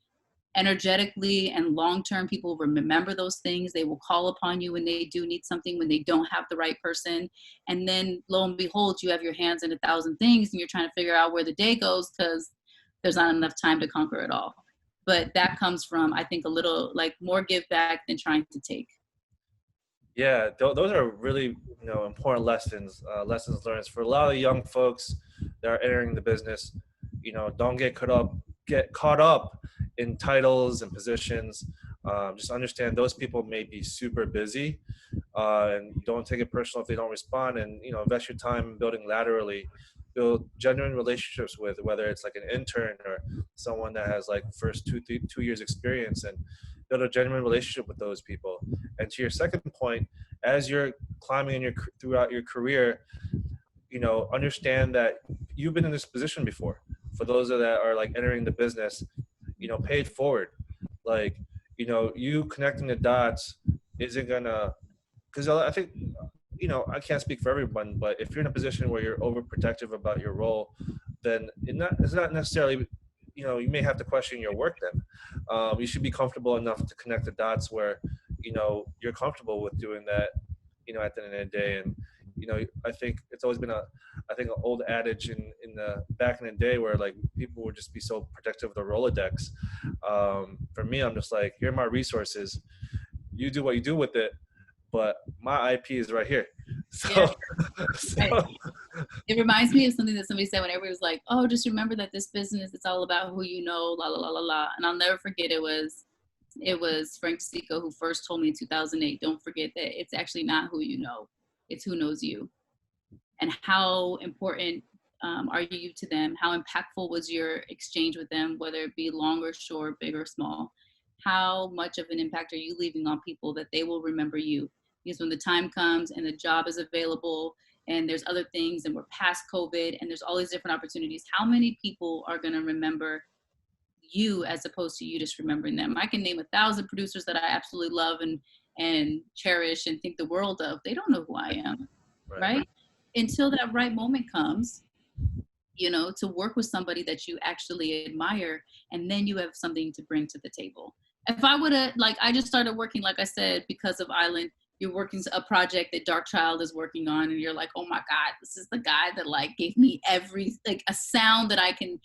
Energetically and long term, people remember those things. They will call upon you when they do need something, when they don't have the right person. And then lo and behold, you have your hands in 1,000 things and you're trying to figure out where the day goes because there's not enough time to conquer it all. But that comes from, I think, a little like more give back than trying to take. Yeah, those are really important lessons learned for a lot of young folks that are entering the business. Don't get caught up in titles and positions. Just understand those people may be super busy, and don't take it personal if they don't respond. And invest your time building laterally, build genuine relationships with, whether it's like an intern or someone that has like first 2 years experience, and build a genuine relationship with those people. And to your second point, as you're climbing throughout your career, understand that you've been in this position before. For those that are like entering the business, pay it forward. Like, you connecting the dots isn't gonna, because I think, I can't speak for everyone, but if you're in a position where you're overprotective about your role, then it's not necessarily, you may have to question your work then. You should be comfortable enough to connect the dots where, you're comfortable with doing that, at the end of the day. And, I think it's always been an old adage in the back in the day where like people would just be so protective of the Rolodex. For me, I'm just like, here are my resources. You do what you do with it, but my IP is right here. So, Yeah, so right. It reminds me of something that somebody said when everybody was like, oh, just remember that this business, it's all about who you know, la la la la la. And I'll never forget, it was Frank Sico who first told me in 2008, don't forget that it's actually not who you know, it's who knows you. And how important are you to them? How impactful was your exchange with them, whether it be long or short, big or small? How much of an impact are you leaving on people that they will remember you? Because when the time comes and the job is available and there's other things and we're past COVID and there's all these different opportunities, how many people are going to remember you as opposed to you just remembering them? I can name 1,000 producers that I absolutely love and cherish and think the world of. They don't know who I am, right? Until that right moment comes, to work with somebody that you actually admire, and then you have something to bring to the table. if I would have, like, I just started working, like I said, because of Island. You're working a project that Dark Child is working on, and you're like, oh my God, this is the guy that like gave me like a sound that I can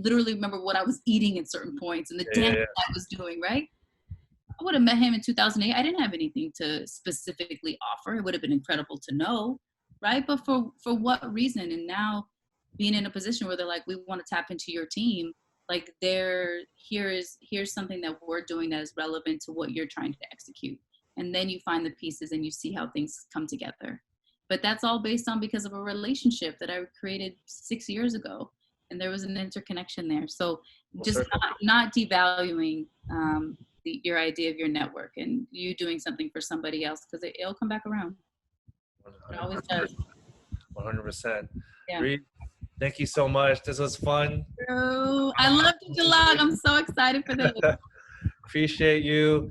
literally remember what I was eating at certain points and the dance I was doing, right? I would have met him in 2008. I didn't have anything to specifically offer. It would have been incredible to know, right? But for what reason? And now being in a position where they're like, we want to tap into your team. Like here's something that we're doing that is relevant to what you're trying to execute. And then you find the pieces and you see how things come together. But that's all based on because of a relationship that I created 6 years ago. And there was an interconnection there. So just not devaluing your idea of your network and you doing something for somebody else, because it'll come back around. 100%. It always does. 100%. Yeah. Reed, thank you so much. This was fun. I love Digilogue. I'm so excited for this. Appreciate you.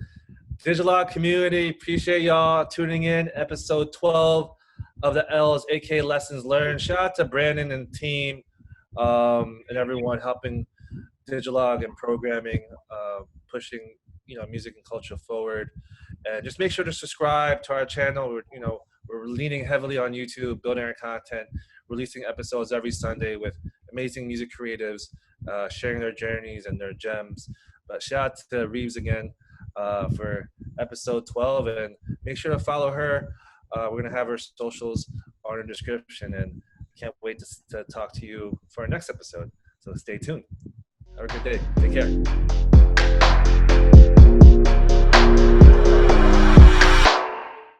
Digilogue community, appreciate y'all tuning in. Episode 12 of the L's, aka Lessons Learned. Shout out to Brandon and team and everyone helping Digilogue and programming, pushing music and culture forward. And just make sure to subscribe to our channel. We're leaning heavily on YouTube, building our content, releasing episodes every Sunday with amazing music creatives, sharing their journeys and their gems. But shout out to Reeves again for episode 12, and make sure to follow her. We're going to have her socials on the description, and can't wait to talk to you for our next episode. So stay tuned. Have a good day. Take care.